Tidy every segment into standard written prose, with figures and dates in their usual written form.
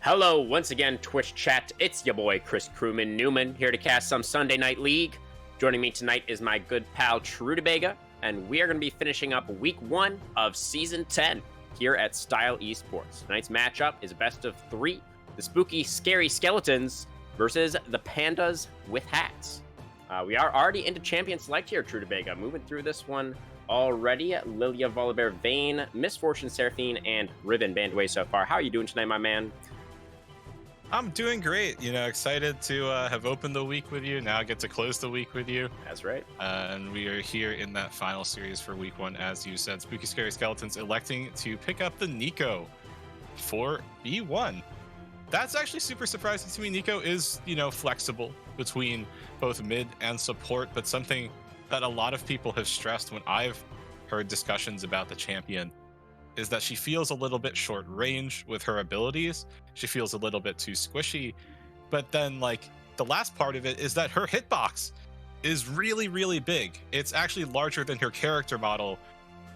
Hello, once again, Twitch chat. It's your boy, Chris Crewman Newman, here to cast some Sunday Night League. Joining me tonight is my good pal, Trudabega, and we are going to be finishing up week 1 of season 10 here at Style Esports. Tonight's matchup is a best of 3, the spooky, scary skeletons versus the pandas with hats. We are already into champion select here, Trudabega. Moving through this one already. Lilia Volibear Vane, Misfortune Seraphine, and Ribbon Bandway so far. How are you doing tonight, my man? I'm doing great. Excited to have opened the week with you. Now I get to close the week with you. That's right. And we are here in that final series for week 1, as you said. Spooky Scary Skeletons electing to pick up the Nico for B1. That's actually super surprising to me. Nico is, flexible between both mid and support, but something that a lot of people have stressed when I've heard discussions about the champion is that she feels a little bit short range with her abilities. She feels a little bit too squishy. But then, the last part of it is that her hitbox is really, really big. It's actually larger than her character model.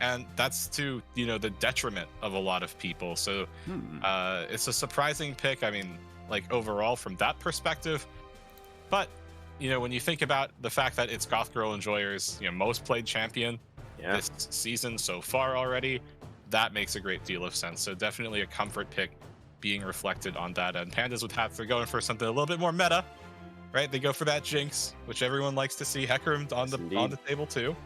And that's to, the detriment of a lot of people. So it's a surprising pick. I mean, overall from that perspective. But, when you think about the fact that it's Goth Girl Enjoyer's, most played champion this season so far already, that makes a great deal of sense. So definitely a comfort pick being reflected on that. And Pandas with hats, they're going for something a little bit more meta, right? They go for that Jinx, which everyone likes to see. Hecarim on the table too.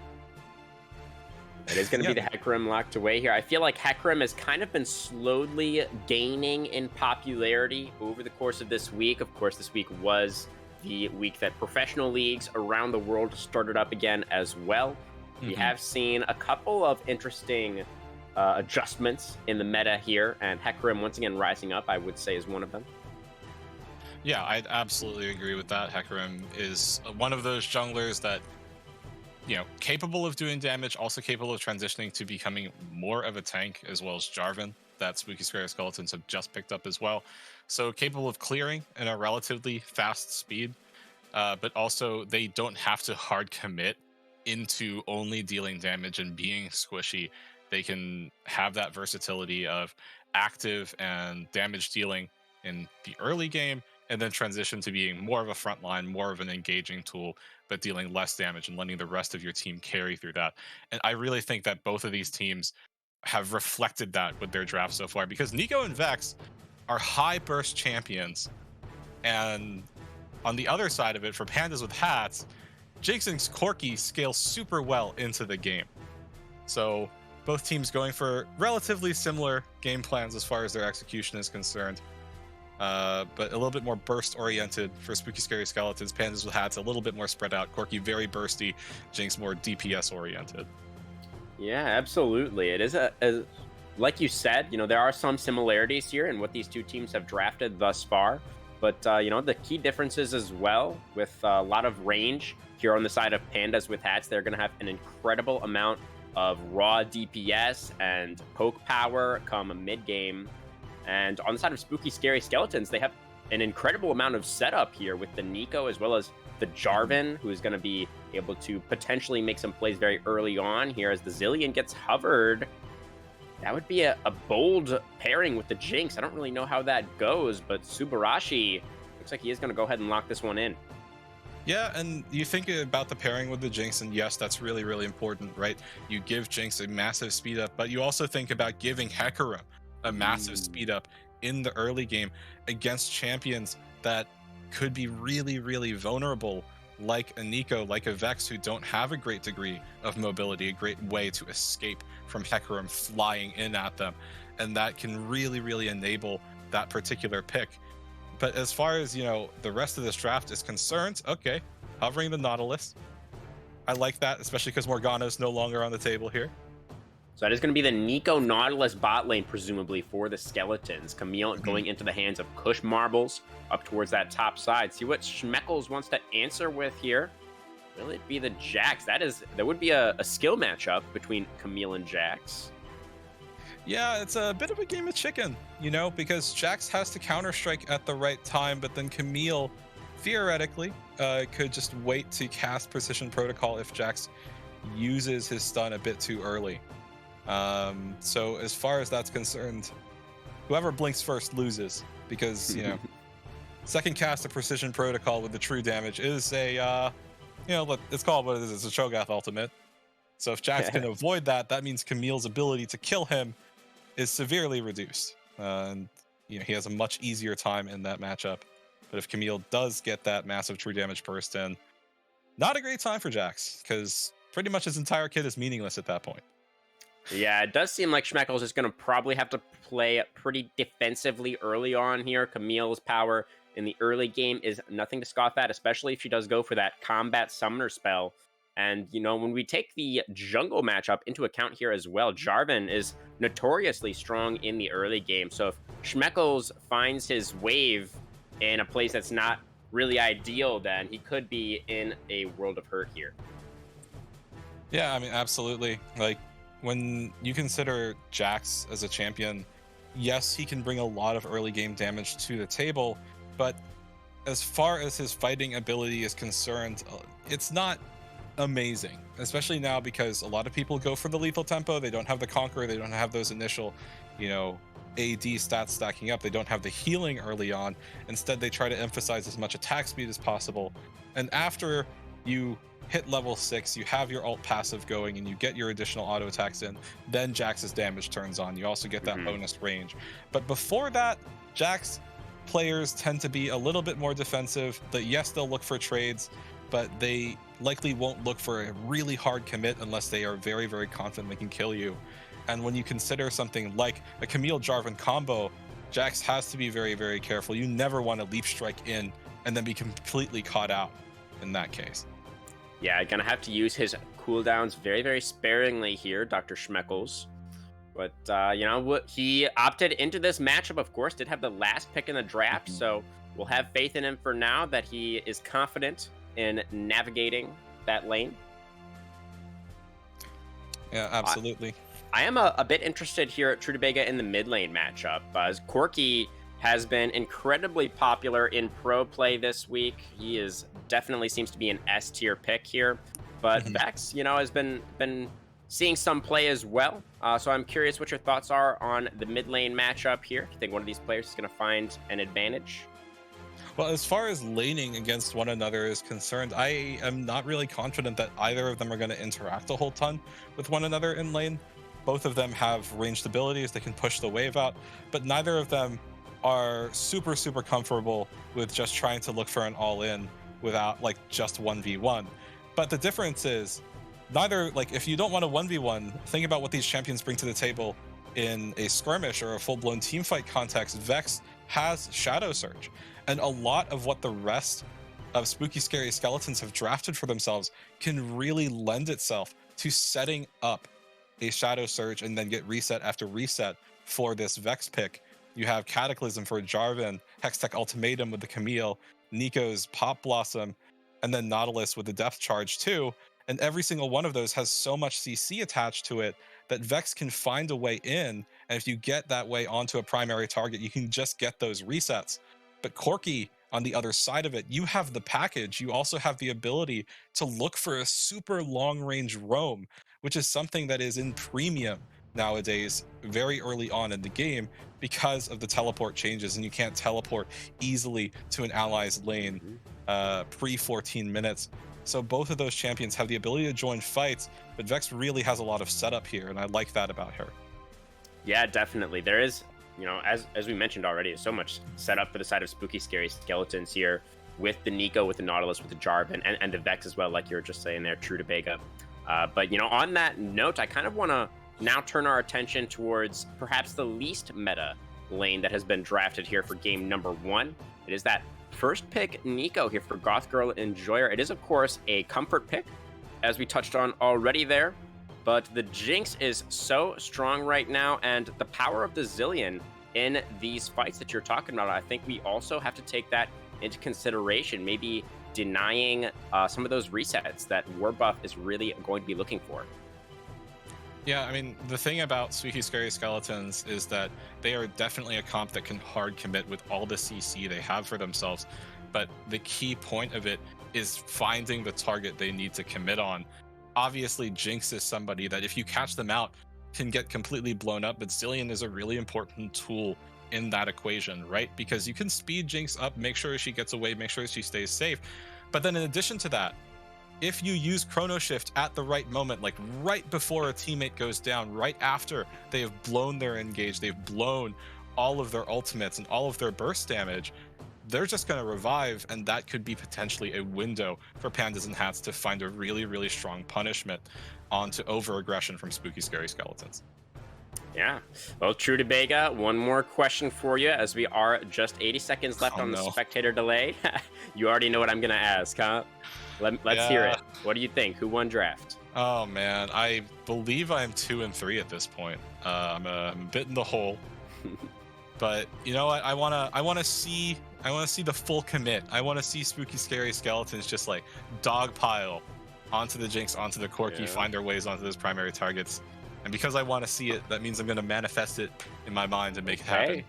It is going to be the Hecarim locked away here. I feel like Hecarim has kind of been slowly gaining in popularity over the course of this week. Of course, this week was the week that professional leagues around the world started up again as well. We have seen a couple of interesting adjustments in the meta here, and Hecarim once again rising up, I would say, is one of them. Yeah, I'd absolutely agree with that. Hecarim is one of those junglers that, capable of doing damage, also capable of transitioning to becoming more of a tank, as well as Jarvan, that Spooky Scary Skeletons have just picked up as well. So capable of clearing in a relatively fast speed, but also they don't have to hard commit into only dealing damage and being squishy. They can have that versatility of active and damage dealing in the early game, and then transition to being more of a frontline, more of an engaging tool, but dealing less damage and letting the rest of your team carry through that. And I really think that both of these teams have reflected that with their draft so far, because Nico and Vex are high burst champions. And on the other side of it, for Pandas with hats, Jinx and Corki scale super well into the game. So both teams going for relatively similar game plans as far as their execution is concerned, but a little bit more burst-oriented for Spooky Scary Skeletons. Pandas with hats a little bit more spread out. Corki very bursty. Jinx more DPS-oriented. Yeah, absolutely. It is like you said, there are some similarities here in what these two teams have drafted thus far. But, the key differences as well, with a lot of range here on the side of Pandas with hats. They're going to have an incredible amount of raw DPS and poke power come mid-game. And on the side of Spooky Scary Skeletons, they have an incredible amount of setup here with the Nico as well as the Jarvan, who is going to be able to potentially make some plays very early on here as the Zillion gets hovered. That would be a bold pairing with the Jinx. I don't really know how that goes, but Subarashi looks like he is going to go ahead and lock this one in. Yeah, and you think about the pairing with the Jinx, and yes, that's really, really important, right? You give Jinx a massive speed up, but you also think about giving Hecarim a massive speed up in the early game against champions that could be really, really vulnerable, like a Nico, like a Vex, who don't have a great degree of mobility, a great way to escape from Hecarim flying in at them. And that can really, really enable that particular pick. But as far as, the rest of this draft is concerned, okay, hovering the Nautilus. I like that, especially because Morgana's no longer on the table here. So that is going to be the Nico Nautilus bot lane, presumably, for the Skeletons. Camille going into the hands of Kush Marbles up towards that top side. See what Schmeckles wants to answer with here. Will it be the Jax? That would be a skill matchup between Camille and Jax. Yeah, it's a bit of a game of chicken, because Jax has to counter-strike at the right time, but then Camille, theoretically, could just wait to cast Precision Protocol if Jax uses his stun a bit too early. So as far as that's concerned, whoever blinks first loses, because second cast of Precision Protocol with the true damage is a it's called what it is. It's a Cho'Gath ultimate. So if Jax can avoid that, that means Camille's ability to kill him is severely reduced, and he has a much easier time in that matchup. But if Camille does get that massive true damage burst in, not a great time for Jax, because pretty much his entire kit is meaningless at that point. Yeah, it does seem like Schmeckles is going to probably have to play pretty defensively early on here. Camille's power in the early game is nothing to scoff at, especially if she does go for that combat summoner spell. And, when we take the jungle matchup into account here as well, Jarvan is notoriously strong in the early game. So if Schmeckles finds his wave in a place that's not really ideal, then he could be in a world of hurt here. Yeah, I mean, absolutely. Like, when you consider Jax as a champion, yes, he can bring a lot of early game damage to the table, but as far as his fighting ability is concerned, it's not amazing, especially now because a lot of people go for the lethal tempo. They don't have the Conqueror, they don't have those initial, AD stats stacking up. They don't have the healing early on. Instead, they try to emphasize as much attack speed as possible. And after you hit level 6, you have your ult passive going and you get your additional auto attacks in, then Jax's damage turns on. You also get that bonus range. But before that, Jax players tend to be a little bit more defensive. Yes, they'll look for trades, but they likely won't look for a really hard commit unless they are very, very confident they can kill you. And when you consider something like a Camille Jarvan combo, Jax has to be very, very careful. You never want to leap strike in and then be completely caught out in that case. Yeah, gonna have to use his cooldowns very, very sparingly here, Dr. Schmeckles. But, he opted into this matchup, of course, did have the last pick in the draft, so we'll have faith in him for now that he is confident in navigating that lane. Yeah, absolutely. I am a bit interested here at Trudabega in the mid lane matchup, as Corki has been incredibly popular in pro play this week. He is definitely seems to be an S tier pick here, but Vex, has been seeing some play as well. So I'm curious what your thoughts are on the mid lane matchup here. Do you think one of these players is going to find an advantage? Well, as far as laning against one another is concerned, I am not really confident that either of them are going to interact a whole ton with one another in lane. Both of them have ranged abilities, they can push the wave out, but neither of them are super, super comfortable with just trying to look for an all-in without just 1v1. But the difference is, if you don't want a 1v1, think about what these champions bring to the table in a skirmish or a full-blown teamfight context. Vex has Shadow Surge, and a lot of what the rest of Spooky Scary Skeletons have drafted for themselves can really lend itself to setting up a Shadow Surge and then get reset after reset for this Vex pick. You have Cataclysm for Jarvan, Hextech Ultimatum with the Camille, Nico's Pop Blossom, and then Nautilus with the Depth Charge too. And every single one of those has so much CC attached to it that Vex can find a way in. And if you get that way onto a primary target, you can just get those resets. But Corki, on the other side of it, you have the package. You also have the ability to look for a super long range roam, which is something that is in premium nowadays very early on in the game because of the teleport changes, and you can't teleport easily to an ally's lane pre 14 minutes. So both of those champions have the ability to join fights, but Vex really has a lot of setup here, and I like that about her. Yeah, definitely. There is, as we mentioned already, so much set up for the side of Spooky Scary Skeletons here with the Nico, with the Nautilus, with the Jarvan, and the Vex as well, like you were just saying there, Trudabega. But, on that note, I kind of want to now turn our attention towards perhaps the least meta lane that has been drafted here for game number 1. It is that first pick, Nico, here for Goth Girl Enjoyer. It is, of course, a comfort pick, as we touched on already there. But the Jinx is so strong right now, and the power of the Zillion in these fights that you're talking about, I think we also have to take that into consideration, maybe denying some of those resets that Warbuff is really going to be looking for. Yeah, I mean, the thing about Spooky Scary Skeletons is that they are definitely a comp that can hard commit with all the CC they have for themselves. But the key point of it is finding the target they need to commit on. Obviously, Jinx is somebody that if you catch them out, can get completely blown up, but Zillion is a really important tool in that equation, right? Because you can speed Jinx up, make sure she gets away, make sure she stays safe. But then in addition to that, if you use Chrono Shift at the right moment, like right before a teammate goes down, right after they have blown their engage, they've blown all of their ultimates and all of their burst damage, they're just going to revive, and that could be potentially a window for Pandas and Hats to find a really, really strong punishment onto over aggression from spooky, scary skeletons. Yeah. Well, True to Bega, one more question for you as we are just 80 seconds left Oh on the no. spectator delay. You already know what I'm going to ask, huh? Let's hear Yeah. it. What do you think? Who won draft? Oh man, I believe I'm 2-3 at this point. I'm a bit in the hole, but you know what? I wanna see the full commit. I wanna see spooky, scary skeletons just like dogpile onto the Jinx, onto the Corki, Yeah. find their ways onto those primary targets. And because I want to see it, that means I'm gonna manifest it in my mind and make it happen. Hey,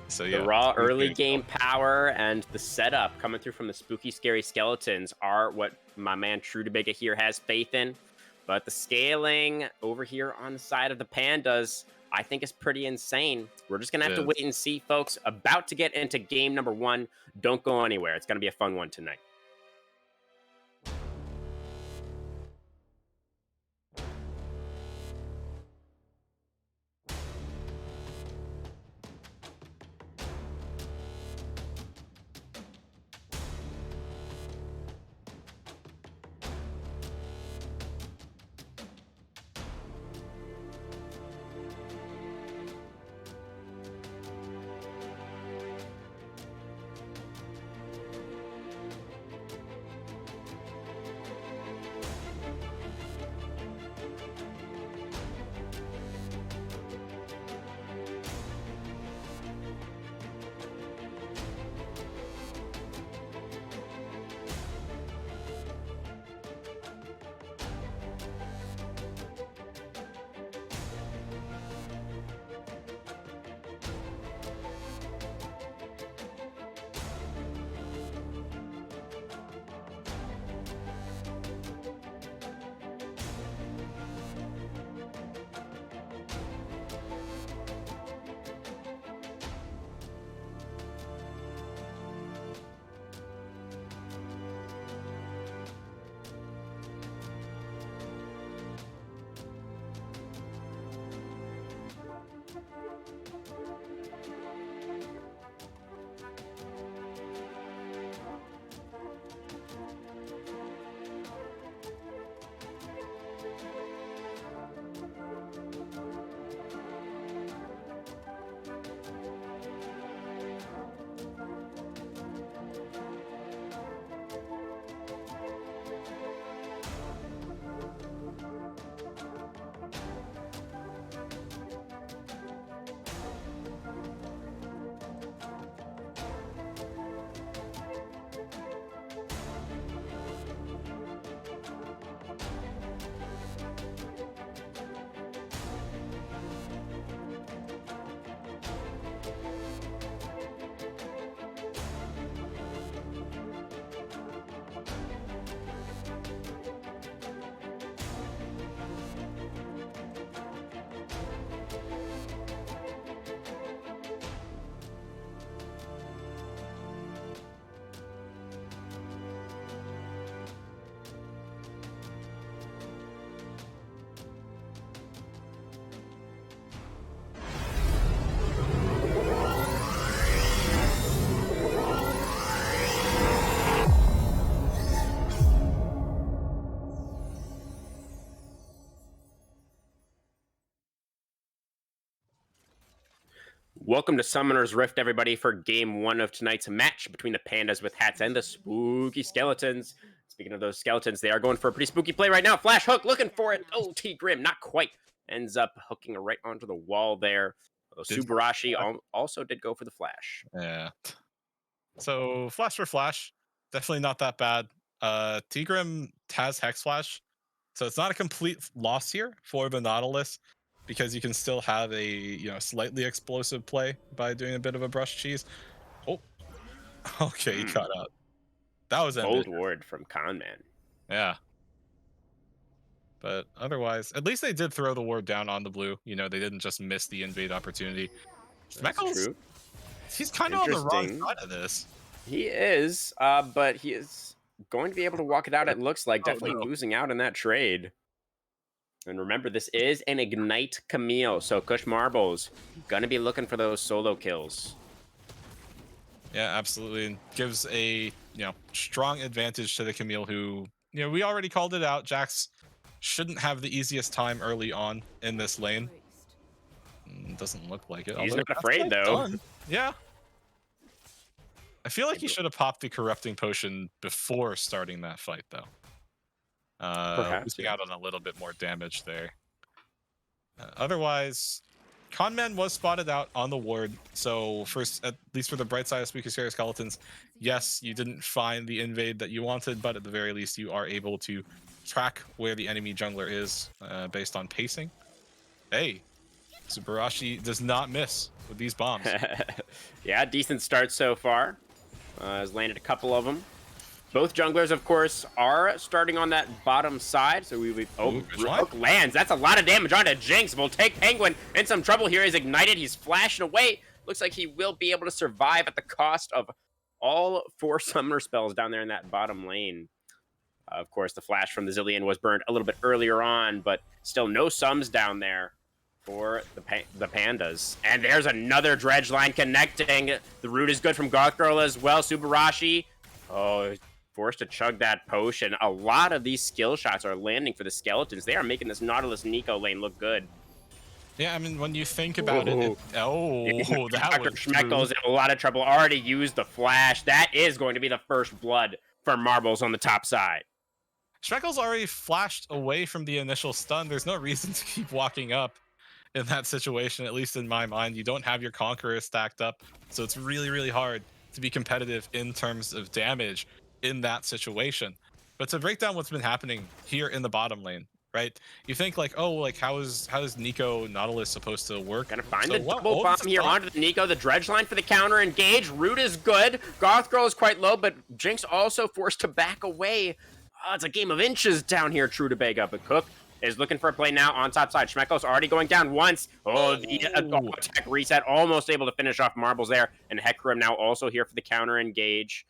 So the yeah, raw spooky, early scary game skeletons. power and the setup coming through from the spooky, scary skeletons are what my man True to Bega here has faith in. But the scaling over here on the side of the Pandas, I think is pretty insane. We're just going to It have to is. wait and see, folks. About to get into game number 1. Don't go anywhere. It's going to be a fun one tonight. Welcome to Summoner's Rift, everybody, for game 1 of tonight's match between the Pandas with Hats and the Spooky Skeletons. Speaking of those skeletons, they are going for a pretty spooky play right now. Flash hook, looking for it. Oh, T Grim, not quite. Ends up hooking right onto the wall there. Although Did Subarashi also did go for the flash. yeah. So flash for flash, definitely not that bad. Tigrim has Hex Flash, so it's not a complete loss here for the Nautilus because you can still have a slightly explosive play by doing a bit of a brush cheese. Oh, okay, he caught out. That was Bold ambitious. ward from Conman. Yeah, But otherwise, at least they did throw the ward down on the blue. You know, they didn't just miss the invade opportunity. That's Schmeckles, true. he's kind of on the wrong Interesting. side of this. He is, but he is going to be able to walk it out, it looks like. Oh Definitely no. losing out in that trade. And remember, this is an Ignite Camille, so Kush Marbles gonna be looking for those solo kills. Yeah, absolutely. And gives a strong advantage to the Camille who, we already called it out. Jax shouldn't have the easiest time early on in this lane. Doesn't look like it. He's Although not that's afraid, what I've though. done. Yeah. I feel like he should have popped the corrupting potion before starting that fight, though. Perhaps, Losing yeah. out on a little bit more damage there. Otherwise, Conman was spotted out on the ward. So first, at least for the bright side of Speaker's Scary Skeletons, yes, you didn't find the invade that you wanted, but at the very least, you are able to track where the enemy jungler is based on pacing. Hey, Subarashi does not miss with these bombs. Yeah, decent start so far. Has landed a couple of them. Both junglers, of course, are starting on that bottom side. So Hook lands. That's a lot of damage onto Jinx. Will take Penguin in some trouble here. He's ignited. He's flashing away. Looks like he will be able to survive at the cost of all 4 summoner spells down there in that bottom lane. Of course, the flash from the Zillion was burned a little bit earlier on, but still no sums down there for the Pandas. And there's another dredge line connecting. The root is good from Goth Girl as well. Subarashi, forced to chug that potion. A lot of these skill shots are landing for the Skeletons. They are making this Nautilus Nico lane look good. Yeah, I mean, when you think about it, that was Dr. Schmeckles in a lot of trouble. Already used the flash. That is going to be the first blood for Marbles on the top side. Schmeckles already flashed away from the initial stun. There's no reason to keep walking up in that situation, at least in my mind. You don't have your Conqueror stacked up, so it's really, really hard to be competitive in terms of damage in that situation. But to break down what's been happening here in the bottom lane, right? You think like, oh, like how is Nico Nautilus supposed to work? Gonna find the double bomb here onto the Nico. The dredge line for the counter engage. Root is good. Goth Girl is quite low, but Jinx also forced to back away. Oh, it's a game of inches down here, True to Bega. But Cook is looking for a play now on top side. Schmeckles already going down once. Oh, the attack reset. Almost able to finish off Marbles there. And Hecarim now also here for the counter engage.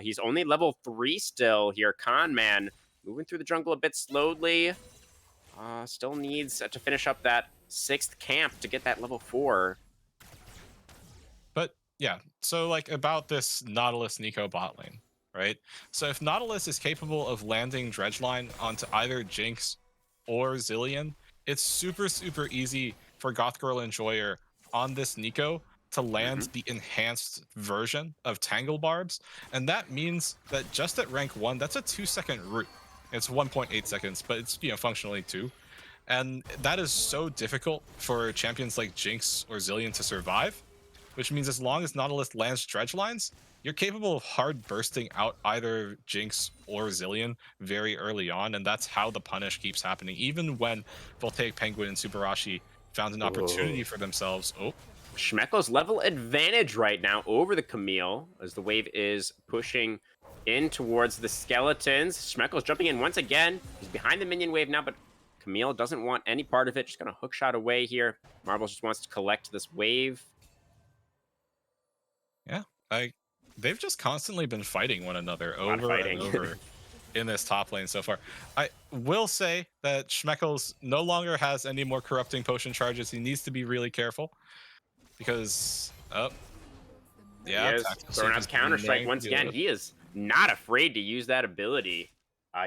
He's only level 3 still here. Conman moving through the jungle a bit slowly. Still needs to finish up that 6th camp to get that level 4. But yeah, so like about this Nautilus Nico bot lane, right? So if Nautilus is capable of landing dredge line onto either Jinx or Zillion, it's super, super easy for Goth Girl Enjoyer on this Nico to land the enhanced version of Tangle Barbs. And that means that just at rank 1, that's a 2-second root. It's 1.8 seconds, but it's functionally 2. And that is so difficult for champions like Jinx or Zillion to survive, which means as long as Nautilus lands dredge lines, you're capable of hard bursting out either Jinx or Zillion very early on, and that's how the punish keeps happening. Even when Voltaic Penguin and Subarashi found an opportunity for themselves. Schmeckles level advantage right now over the Camille as the wave is pushing in towards the Skeletons. Schmeckles jumping in once again. He's behind the minion wave now, but Camille doesn't want any part of it. Just gonna hook shot away here. Marbles just wants to collect this wave. Yeah, they've just constantly been fighting one another over and over in this top lane so far. I will say that Schmeckles no longer has any more corrupting potion charges. He needs to be really careful because throwing out counter strike once again. He is not afraid to use that ability.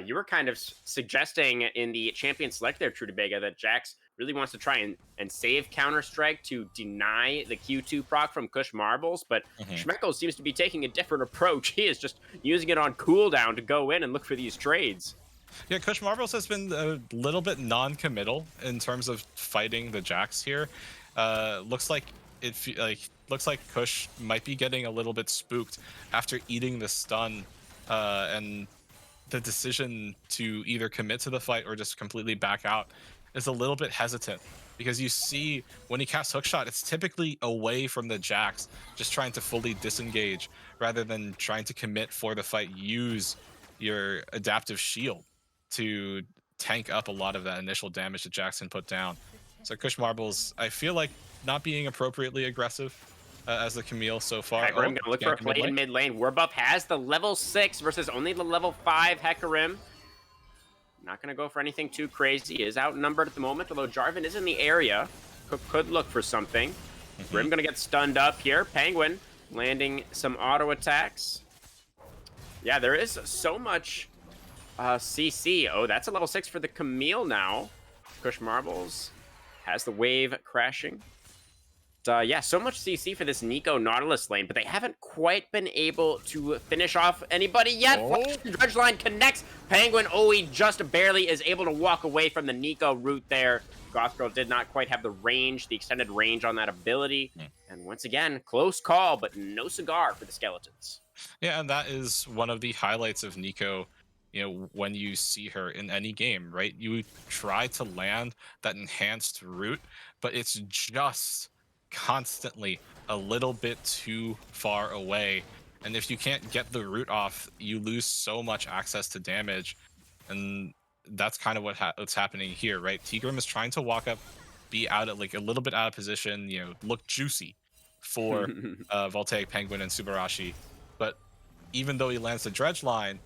You were kind of suggesting in the champion select there, True to Bega, that Jax really wants to try and save Counter-Strike to deny the Q2 proc from Kush Marbles, but Schmeckles seems to be taking a different approach. He is just using it on cooldown to go in and look for these trades. Yeah, Kush Marbles has been a little bit non-committal in terms of fighting the Jax here. Looks like Kush might be getting a little bit spooked after eating the stun, and the decision to either commit to the fight or just completely back out is a little bit hesitant, because you see when he casts hookshot, it's typically away from the Jax, just trying to fully disengage rather than trying to commit for the fight. Use your adaptive shield to tank up a lot of that initial damage that Jackson put down. So Kush Marbles, I feel like not being appropriately aggressive as the Camille so far. Hecarim gonna look for a play in mid lane. Warbuff has the level 6 versus only the level 5 Hecarim. Not gonna go for anything too crazy. He is outnumbered at the moment, although Jarvan is in the area. Could look for something. Grim gonna get stunned up here. Penguin landing some auto attacks. Yeah, there is so much CC. Oh, that's a level 6 for the Camille now. Kush Marbles has the wave crashing. Yeah, so much CC for this Nico Nautilus lane, but they haven't quite been able to finish off anybody yet. Flash Dredge line connects. Penguin, he just barely is able to walk away from the Nico route there. Gothgirl did not quite have the range, the extended range on that ability. And once again, close call, but no cigar for the Skeletons. Yeah, and that is one of the highlights of Nico, when you see her in any game, right? You try to land that enhanced route, but it's just constantly a little bit too far away. And if you can't get the route off, you lose so much access to damage. And that's kind of what's happening here, right? Tigrim is trying to walk up, be out at like a little bit out of position, look juicy for Voltaic Penguin and Subarashi. But even though he lands the dredge line,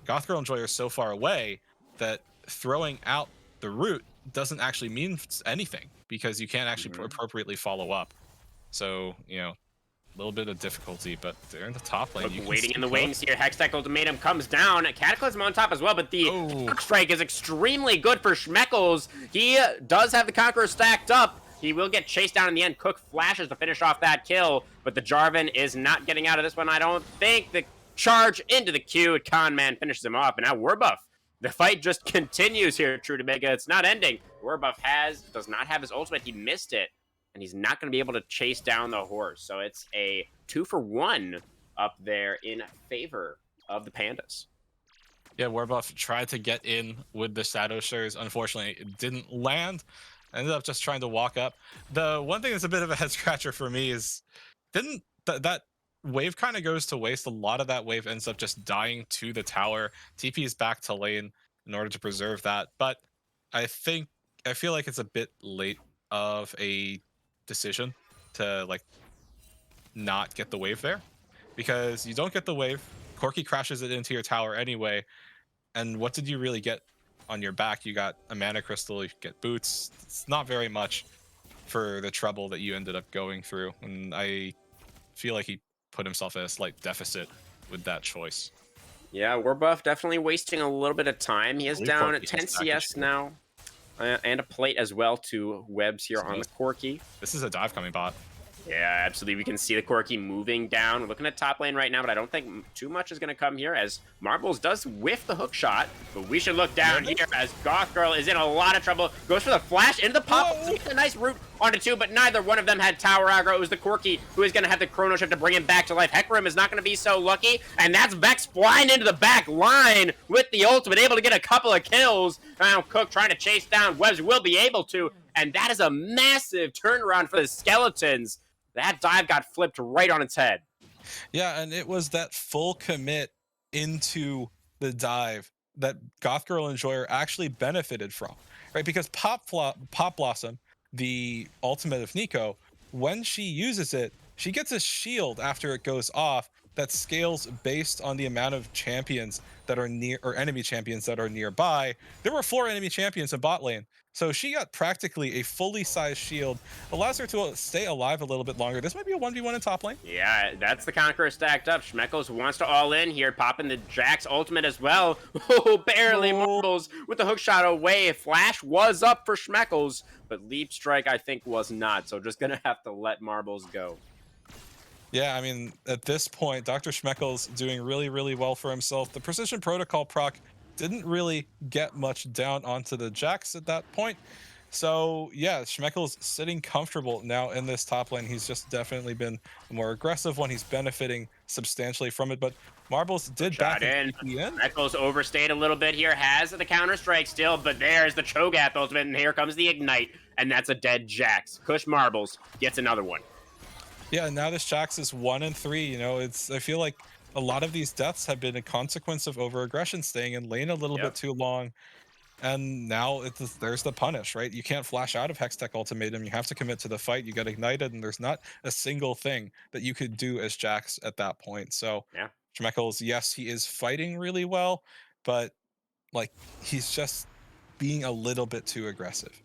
Gothgirl and Joy are so far away that throwing out the route doesn't actually mean anything because you can't actually appropriately follow up. So, a little bit of difficulty, but they're in the top lane. Waiting in the wings here. Hextech Ultimatum comes down. Cataclysm on top as well, but the Dark Strike is extremely good for Schmeckles. He does have the Conqueror stacked up. He will get chased down in the end. Cook flashes to finish off that kill, but the Jarvan is not getting out of this one, I don't think. The charge into the queue. Conman finishes him off, and now Warbuff. The fight just continues here, True to Mega. It's not ending. Warbuff does not have his ultimate. He missed it, and he's not going to be able to chase down the horse. So it's a 2-for-1 up there in favor of the Pandas. Yeah, Warbuff tried to get in with the Shadow Shares. Unfortunately, it didn't land. Ended up just trying to walk up. The one thing that's a bit of a head scratcher for me is that wave kind of goes to waste. A lot of that wave ends up just dying to the tower. TP is back to lane in order to preserve that. But I feel like it's a bit late of a decision to not get the wave there, because you don't get the wave. Corki crashes it into your tower anyway. And what did you really get on your back? You got a mana crystal, you get boots. It's not very much for the trouble that you ended up going through. And I feel like he put himself at a slight deficit with that choice. Yeah, Warbuff definitely wasting a little bit of time. He is down at 10 CS now. And a plate as well to Webs here on the Corki. This is a dive coming bot. Yeah, absolutely. We can see the Corki moving down. We're looking at top lane right now, but I don't think too much is going to come here as Marbles does whiff the hook shot. But we should look down here as Gothgirl is in a lot of trouble. Goes for the flash into the pop. A nice route onto two, but neither one of them had tower aggro. It was the Corki who is going to have the chrono shift to bring him back to life. Hecarim is not going to be so lucky, and that's Vex flying into the back line with the ultimate, able to get a couple of kills. Now Cook trying to chase down. Webs will be able to, and that is a massive turnaround for the Skeletons. That dive got flipped right on its head. Yeah, and it was that full commit into the dive that Gothgirl and Joyer actually benefited from, right? Because Pop Blossom, the ultimate of Nico, when she uses it, she gets a shield after it goes off that scales based on the amount of champions that are near, or enemy champions that are nearby. There were 4 enemy champions in bot lane. So she got practically a fully sized shield, allows her to stay alive a little bit longer. This might be a 1v1 in top lane. Yeah, that's the Conqueror stacked up. Schmeckles wants to all in here, popping the Jax ultimate as well. Oh, barely Marbles with the hook shot away. Flash was up for Schmeckles, but Leap Strike I think was not. So just gonna have to let Marbles go. Yeah, I mean, at this point, Dr. Schmeckles doing really, really well for himself. The Precision Protocol proc didn't really get much down onto the Jax at that point. So yeah, Schmeckles sitting comfortable now in this top lane. He's just definitely been the more aggressive one. He's benefiting substantially from it, but Marbles did back in. Schmeckles overstayed a little bit here, has the counter strike still, but there's the Cho'Gath ultimate, and here comes the Ignite, and that's a dead Jax. Kush Marbles gets another one. Yeah, now this Jax is 1-3. You know, I feel like a lot of these deaths have been a consequence of over-aggression, staying in lane a little bit too long. And now there's the punish, right? You can't flash out of Hextech Ultimatum. You have to commit to the fight. You get ignited, and there's not a single thing that you could do as Jax at that point. So Yeah. Schmeckles, yes, he is fighting really well, but like he's just being a little bit too aggressive.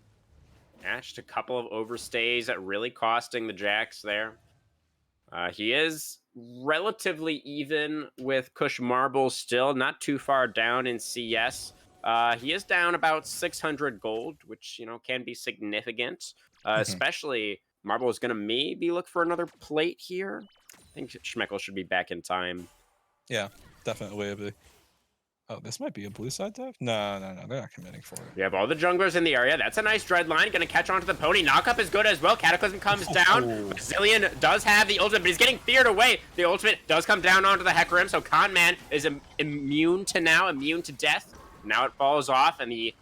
Yeah, just a couple of overstays that really costing the Jax there. He is relatively even with Kush Marble still, not too far down in CS. He is down about 600 gold, which, can be significant. Especially Marble is going to maybe look for another plate here. I think Schmeckle should be back in time. Yeah, definitely. Oh, this might be a blue side dive? No, they're not committing for it. We have all the junglers in the area. That's a nice dread line. Gonna catch onto the pony. Knockup is good as well. Cataclysm comes down. Zillion does have the ultimate, but he's getting feared away. The ultimate does come down onto the Hecarim, so Conman is immune to death. Now it falls off, and the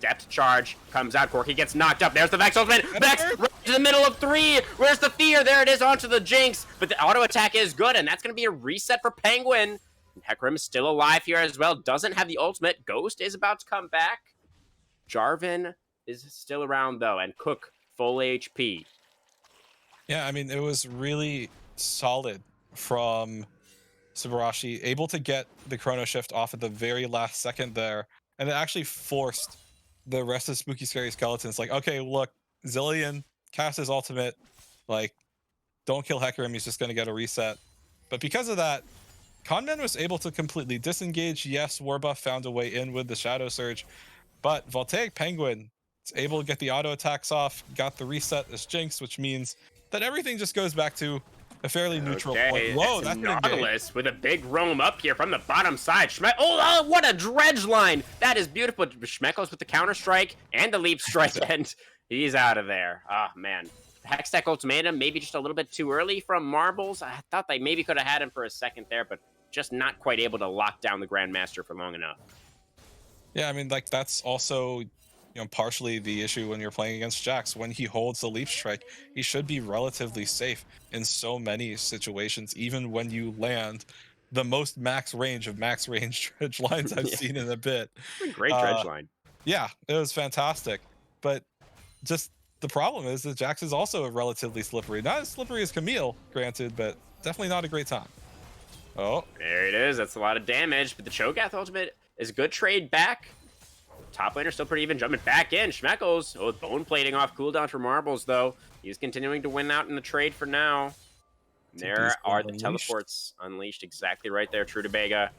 depth charge comes out. Corki gets knocked up. There's the Vex ultimate. Vex right to the middle of 3. Where's the fear? There it is onto the Jinx. But the auto attack is good, and that's gonna be a reset for Penguin. Hecarim is still alive here as well. Doesn't have the ultimate. Ghost is about to come back. Jarvan is still around, though. And Cook, full HP. Yeah, I mean, it was really solid from Subarashi. Able to get the Chrono Shift off at the very last second there. And it actually forced the rest of Spooky Scary Skeletons. Like, okay, look, Zillion cast his ultimate. Like, don't kill Hecarim. He's just going to get a reset. But because of that, Conman was able to completely disengage. Yes, Warbuff found a way in with the Shadow Surge, but Voltaic Penguin is able to get the auto attacks off, got the reset as Jinx, which means that everything just goes back to a fairly neutral point. Whoa, that's Nautilus with a big roam up here from the bottom side. Oh, what a dredge line! That is beautiful. Schmeckles with the counter strike and the leap strike, and he's out of there. Oh, man. Hextech Ultimatum, maybe just a little bit too early from Marbles. I thought they maybe could have had him for a second there, but just not quite able to lock down the Grandmaster for long enough. Yeah, I mean, like, that's also, partially the issue when you're playing against Jax. When he holds the leap strike, he should be relatively safe in so many situations, even when you land the most max range dredge lines I've seen in a bit. Great dredge line. Yeah, it was fantastic. But just the problem is that Jax is also relatively slippery. Not as slippery as Camille, granted, but definitely not a great time. Oh, there it is. That's a lot of damage, but the Cho'Gath ultimate is a good trade back. Top laner still pretty even, jumping back in. Schmeckles, bone plating off cooldown for Marbles, though. He's continuing to win out in the trade for now. There are the teleports unleashed exactly right there, True to Bega.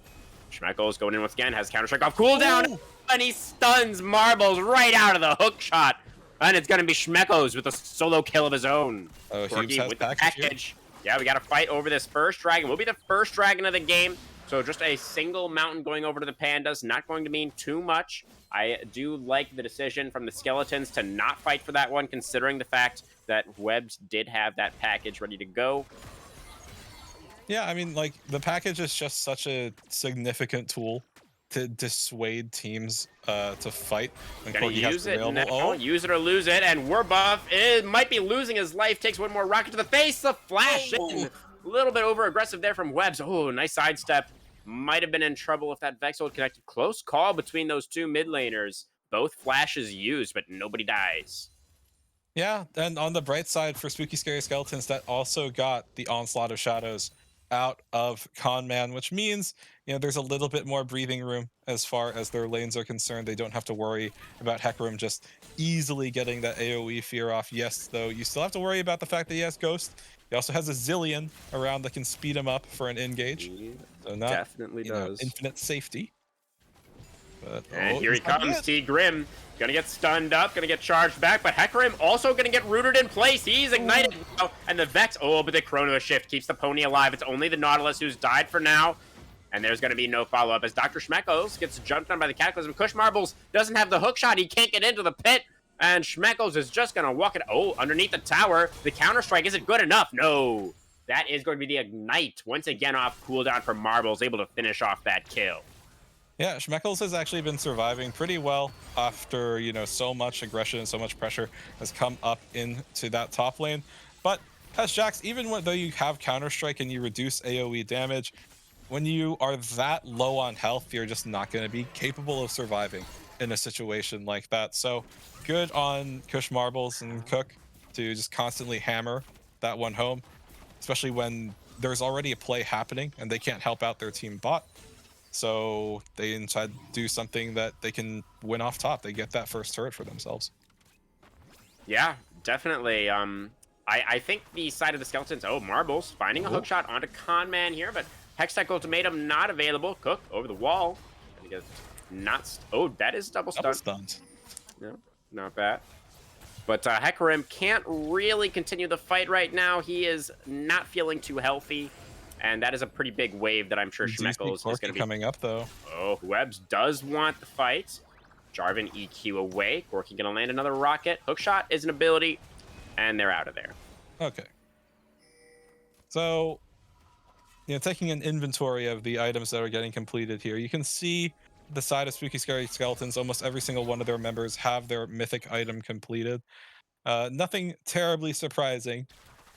Schmeckles going in once again, has counter strike off cooldown, and he stuns Marbles right out of the hook shot. And it's going to be Schmeckles with a solo kill of his own. Corki with the package. Yeah, we got to fight over this first dragon. We'll be the first dragon of the game. So just a single mountain going over to the Pandas. Not going to mean too much. I do like the decision from the Skeletons to not fight for that one, considering the fact that Webs did have that package ready to go. Yeah, I mean, like, the package is just such a significant tool to dissuade teams to fight. Gonna use it now. Use it or lose it, and Warbuff might be losing his life. Takes one more rocket to the face. The flash in. A little bit over aggressive there from Webs. Oh, nice sidestep. Might have been in trouble if that Vex ult connected. Close call between those two mid laners. Both flashes used, but nobody dies. Yeah, and on the bright side for Spooky Scary Skeletons, that also got the Onslaught of Shadows out of Conman, which means there's a little bit more breathing room as far as their lanes are concerned. They don't have to worry about Hecarim just easily getting that AoE fear off. Yes, though, you still have to worry about the fact that he has Ghost. He also has a Zillion around that can speed him up for an engage. So not, definitely does. Infinite safety. But, and here he comes, T. Grim. Gonna get stunned up, gonna get charged back, but Hecarim also gonna get rooted in place. He's ignited now, and the Vex, but the Chrono Shift keeps the pony alive. It's only the Nautilus who's died for now, and there's gonna be no follow-up as Dr. Schmeckles gets jumped on by the Cataclysm. Kush Marbles doesn't have the hook shot. He can't get into the pit, and Schmeckles is just gonna walk it, underneath the tower. The counter-strike isn't good enough. No, that is going to be the Ignite. Once again off cooldown for Marbles, able to finish off that kill. Yeah, Schmeckles has actually been surviving pretty well after, so much aggression and so much pressure has come up into that top lane. But as Jax, even though you have Counter-Strike and you reduce AoE damage, when you are that low on health, you're just not going to be capable of surviving. in a situation like that. So good on Kush Marbles and Cook to just constantly hammer that one home, especially when there's already a play happening and they can't help out their team bot. So they instead do something that they can win off top. They get that first turret for themselves. Yeah, definitely. I think the side of the Skeletons, oh, Marbles, finding a hook shot onto Conman here, but Hextech Ultimatum not available. Cook over the wall. And he gets not, oh, that is double stunned. No, not bad. But Hecarim can't really continue the fight right now. He is not feeling too healthy. And that is a pretty big wave that I'm sure Schmeckles is going to be coming up, though. Oh, Webs does want the fight. Jarvan EQ away. Corky going to land another rocket. Hookshot is an ability. And they're out of there. Okay. So, taking an inventory of the items that are getting completed here, you can see the side of Spooky Scary Skeletons, almost every single one of their members have their mythic item completed. Nothing terribly surprising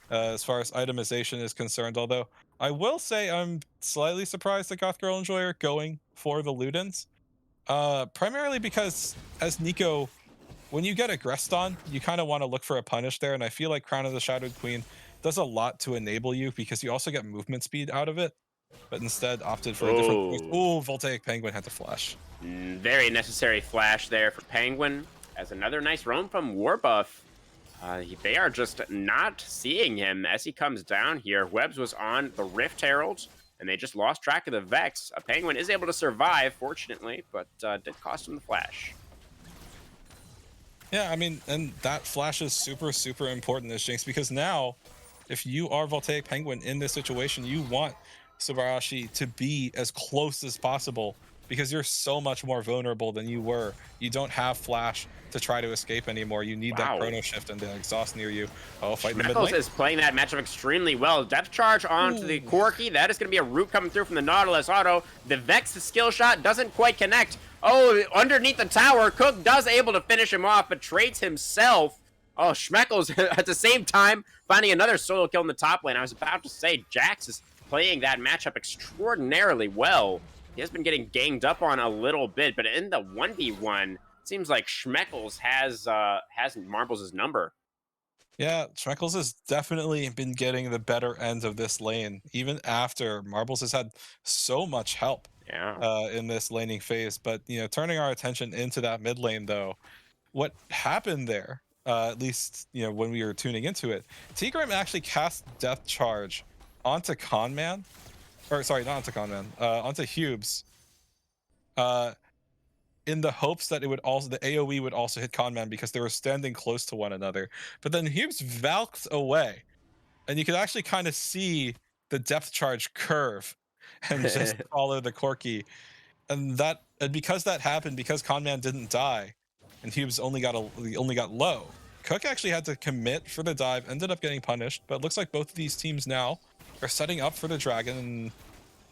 as far as itemization is concerned, although I will say I'm slightly surprised at Goth Girl Enjoyer going for the Ludens. Primarily because, as Nico, when you get aggressed on, you kind of want to look for a punish there, and I feel like Crown of the Shadowed Queen does a lot to enable you because you also get movement speed out of it, but instead opted for a different choice. Oh, Voltaic Penguin had to flash. Very necessary flash there for Penguin, as another nice roam from Warbuff. They are just not seeing him as he comes down here. Webbs was on the Rift Herald, and they just lost track of the Vex. A Penguin is able to survive, fortunately, but did cost him the flash. Yeah, I mean, and that flash is super, super important, this Jinx, because now, if you are Voltaic Penguin in this situation, you want Subarashi to be as close as possible because you're so much more vulnerable than you were. You don't have flash to try to escape anymore. You need that chrono shift and the exhaust near you. Oh, fighting the mid lane. is playing that matchup extremely well. Depth charge onto the Corky. That is going to be a root coming through from the Nautilus auto. The Vex skill shot doesn't quite connect. Oh, underneath the tower, Cook does able to finish him off, but trades himself. Oh, Schmeckles at the same time finding another solo kill in the top lane. I was about to say Jax is playing that matchup extraordinarily well. He has been getting ganged up on a little bit, but in the 1v1, it seems like Schmeckles has Marbles' number. Yeah, Schmeckles has definitely been getting the better ends of this lane, even after Marbles has had so much help in this laning phase. But, turning our attention into that mid lane, though, what happened there, at least, when we were tuning into it, Tigrim actually cast Death Charge onto Conman, or sorry, not onto Conman, onto Hubes, in the hopes that the AoE would also hit Conman because they were standing close to one another. But then Hubes valked away, and you could actually kind of see the depth charge curve and just follow the Corky. And because that happened, because Conman didn't die, and Hubes only got low, Cook actually had to commit for the dive, ended up getting punished. But it looks like both of these teams now are setting up for the dragon, and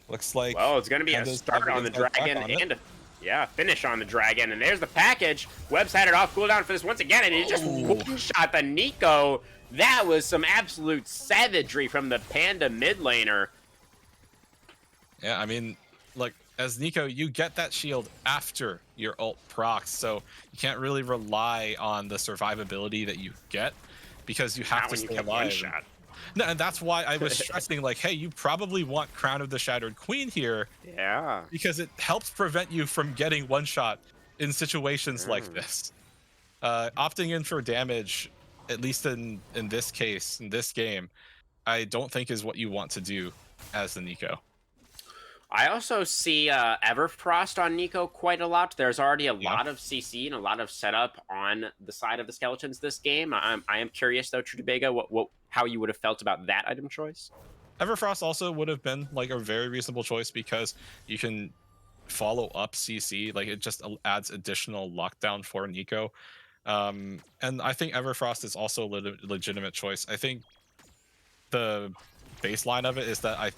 looks like it's going to be a start on the dragon and a finish on the dragon. And there's the package. Webb's had it off cooldown for this once again, and he just one-shot the Nico. That was some absolute savagery from the Panda mid laner. Yeah, I mean, like, as Nico, you get that shield after your ult procs, so you can't really rely on the survivability that you get because you have to stay alive. No, and that's why I was stressing, like, hey, you probably want Crown of the Shattered Queen here. Yeah. Because it helps prevent you from getting one shot in situations like this. Opting in for damage, at least in this case, in this game, I don't think is what you want to do as the Nico. I also see Everfrost on Nico quite a lot. There's already a lot of CC and a lot of setup on the side of the Skeletons this game. I am curious, though, Trudabega, how you would have felt about that item choice. Everfrost also would have been like a very reasonable choice because you can follow up CC. Like, it just adds additional lockdown for Nico. And I think Everfrost is also a legitimate choice. I think the baseline of it is that I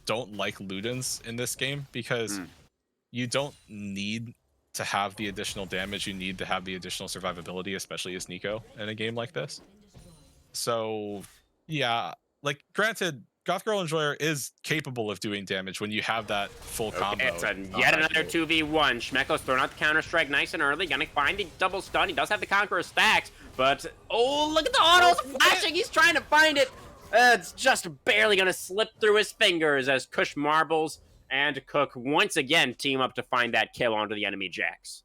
don't like Ludens in this game because you don't need to have the additional damage. You need to have the additional survivability, especially as Nico in a game like this. So yeah, like, granted, Goth Girl Enjoyer is capable of doing damage when you have that full combo. It's It's not yet another actually- 2v1. Schmecko's throwing out the counter-strike nice and early. Gonna find the double stun. He does have the Conqueror stacks, but oh, look at the autos flashing. He's trying to find it. It's just barely gonna slip through his fingers as Kush Marbles and Cook once again team up to find that kill onto the enemy Jax.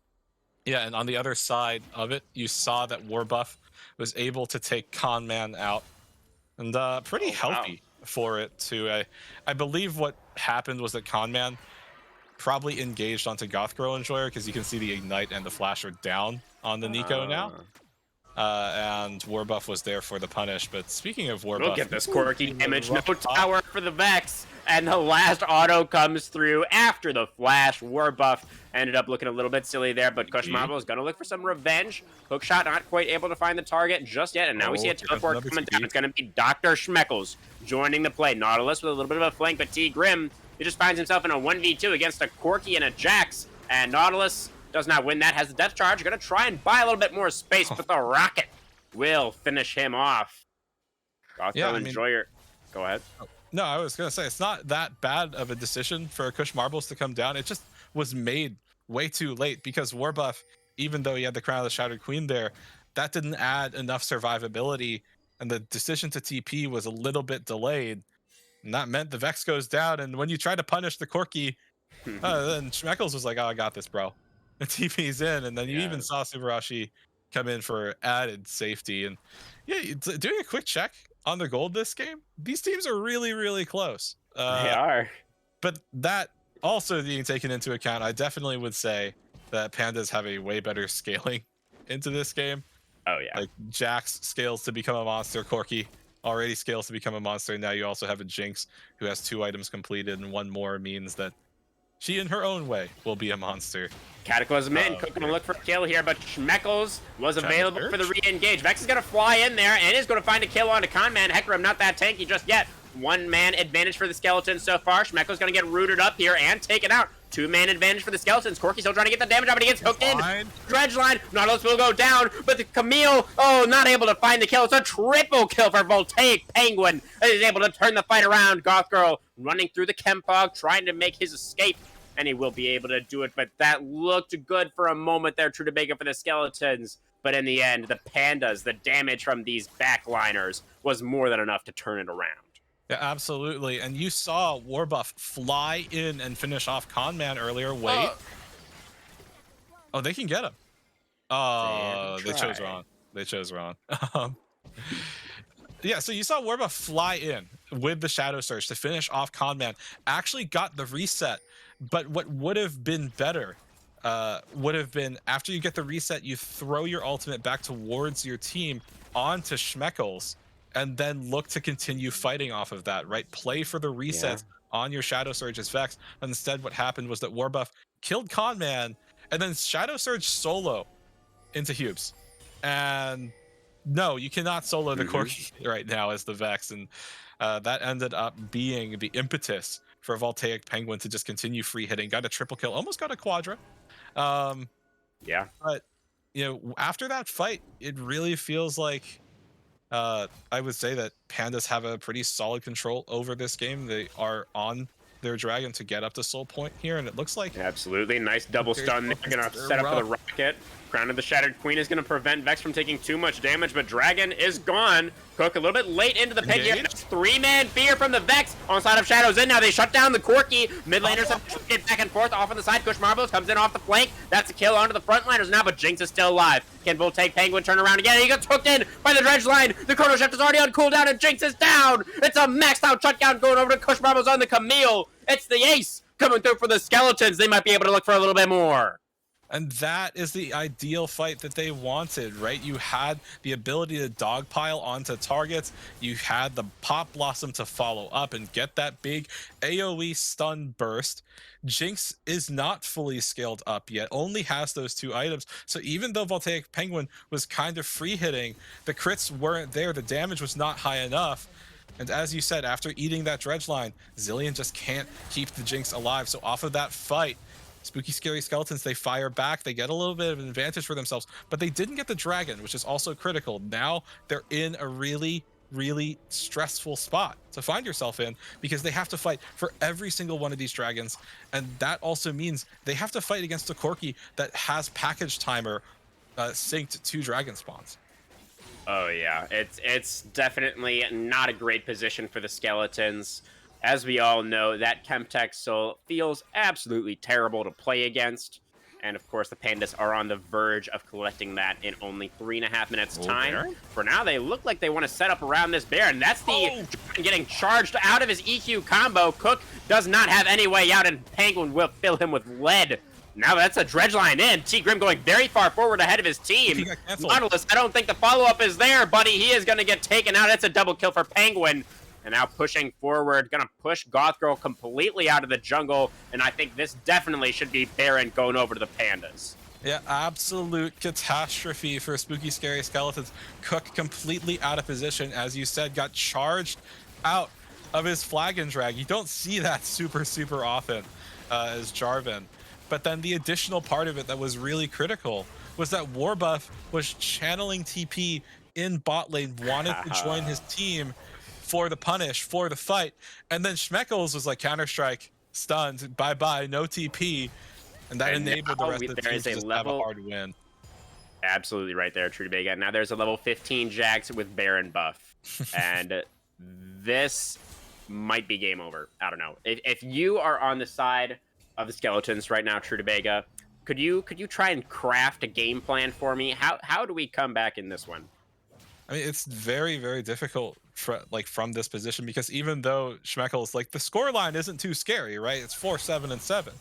Yeah, and on the other side of it, you saw that Warbuff was able to take Conman out, and pretty Oh, wow. healthy for it too. I believe what happened was that Conman probably engaged onto Goth Girl Enjoyer because you can see the Ignite and the Flash are down on the Nico now. And Warbuff was there for the punish. But speaking of Warbuff, Look at this quirky damage. No rough tower for the Vex. And the last auto comes through after the flash. Warbuff ended up looking a little bit silly there, but Kush Marble is going to look for some revenge. Hookshot not quite able to find the target just yet, and now we see a teleport coming down. It's going to be Dr. Schmeckles joining the play. Nautilus with a little bit of a flank, but T. Grim, he just finds himself in a 1v2 against a Corki and a Jax, and Nautilus does not win that, has the death charge. Going to try and buy a little bit more space, but the rocket will finish him off. Yeah, Enjoyer. Go ahead. No, I was gonna say it's not that bad of a decision for Kush Marbles to come down. It just was made way too late because Warbuff, even though he had the Crown of the Shattered Queen there, that didn't add enough survivability, and the decision to TP was a little bit delayed, and that meant the Vex goes down. And when you try to punish the Corki, then Schmeckles was like, "Oh, I got this, bro." The TP's in, and then you even saw Subarashi come in for added safety. And yeah, doing a quick check on the gold this game, these teams are really, really close. They are. But that also being taken into account, I definitely would say that Pandas have a way better scaling into this game. Oh, yeah. Like Jax scales to become a monster, Corki already scales to become a monster, and now you also have a Jinx who has 2 items completed, and 1 more means that she in her own way will be a monster. Cataclysm in, Cook gonna look for a kill here, but Schmeckles was available for the re-engage. Vex is gonna fly in there and is gonna find a kill onto Conman. Hecarim not that tanky just yet. 1-man advantage for the Skeletons so far. Schmeckles gonna get rooted up here and taken out. 2-man advantage for the Skeletons. Corki still trying to get the damage out, but he gets hooked in. Dredge line, Nautilus will go down, but the Camille, not able to find the kill. It's a triple kill for Voltaic Penguin. He's able to turn the fight around. Goth Girl running through the Chem Fog, trying to make his escape, and he will be able to do it, but that looked good for a moment there, True to Bacon for the Skeletons. But in the end, the Pandas, the damage from these backliners was more than enough to turn it around. Yeah, absolutely. And you saw Warbuff fly in and finish off Conman earlier. Wait. Oh, they can get him. Oh, they chose wrong. They chose wrong. Yeah, so you saw Warbuff fly in with the Shadow Surge to finish off Conman. Actually got the reset, but what would have been better would have been after you get the reset, you throw your ultimate back towards your team onto Schmeckles, and then look to continue fighting off of that, right? Play for the resets on your Shadow Surge as Vex. Instead, what happened was that Warbuff killed Conman, and then Shadow Surge solo into Hubes. And no, you cannot solo the Corki right now as the Vex, and that ended up being the impetus for Voltaic Penguin to just continue free hitting. Got a triple kill, almost got a quadra. But you know, after that fight, it really feels like I would say that Pandas have a pretty solid control over this game. They are on their dragon to get up to soul point here, and it looks like absolutely nice double stun. They're gonna set up for the rocket. Crown of the Shattered Queen is gonna prevent Vex from taking too much damage, but Dragon is gone. Cook a little bit late into the pit here. 3-man fear from the Vex on side of Shadows in. Now they shut down the Corki. Mid laners have shifted back and forth off on the side. Kush Marbles comes in off the flank. That's a kill onto the front liners now, but Jinx is still alive. Can Voltaic Penguin turn around again? He gets hooked in by the Dredge line. The Chrono Shift is already on cooldown, and Jinx is down. It's a maxed out shutdown going over to Kush Marbles on the Camille. It's the ace coming through for the Skeletons. They might be able to look for a little bit more. And that is the ideal fight that they wanted, right? You had the ability to dogpile onto targets. You had the Pop Blossom to follow up and get that big AoE stun burst. Jinx is not fully scaled up yet, only has those 2 items. So even though Voltaic Penguin was kind of free hitting, the crits weren't there. The damage was not high enough. And as you said, after eating that Dredge line, Zilean just can't keep the Jinx alive. So off of that fight, Spooky Scary Skeletons, they fire back, they get a little bit of an advantage for themselves, but they didn't get the dragon, which is also critical. Now they're in a really really stressful spot to find yourself in, because they have to fight for every single one of these dragons, and that also means they have to fight against a Corki that has package timer synced to dragon spawns. Oh yeah, it's definitely not a great position for the skeletons. As we all know, that Chemtech Soul feels absolutely terrible to play against. And of course, the Pandas are on the verge of collecting that in only 3.5 minutes time. Baron? For now, they look like they want to set up around this Baron. That's the getting charged out of his EQ combo. Cook does not have any way out, and Penguin will fill him with lead. Now that's a dredge line in. T. Grim going very far forward ahead of his team. Nautilus, I don't think the follow-up is there, buddy. He is going to get taken out. That's a double kill for Penguin. And now pushing forward, going to push Goth Girl completely out of the jungle. And I think this definitely should be Baron going over to the Pandas. Yeah, absolute catastrophe for Spooky Scary Skeletons. Cook completely out of position, as you said, got charged out of his flag and drag. You don't see that super often as Jarvan. But then the additional part of it that was really critical was that Warbuff was channeling TP in bot lane, wanted to join his team for the punish, for the fight. And then Schmeckles was like, Counter-Strike, stunned, bye-bye, no TP. And that enabled the rest of the team to just have a hard win. Absolutely right there, True to Bega. Now there's a level 15 Jax with Baron buff. And this might be game over. I don't know. If you are on the side of the skeletons right now, True to Bega, could you try and craft a game plan for me? How do we come back in this one? I mean, it's very difficult from this position, because even though Schmeckles, like, the scoreline isn't too scary, right? It's 4-7-7.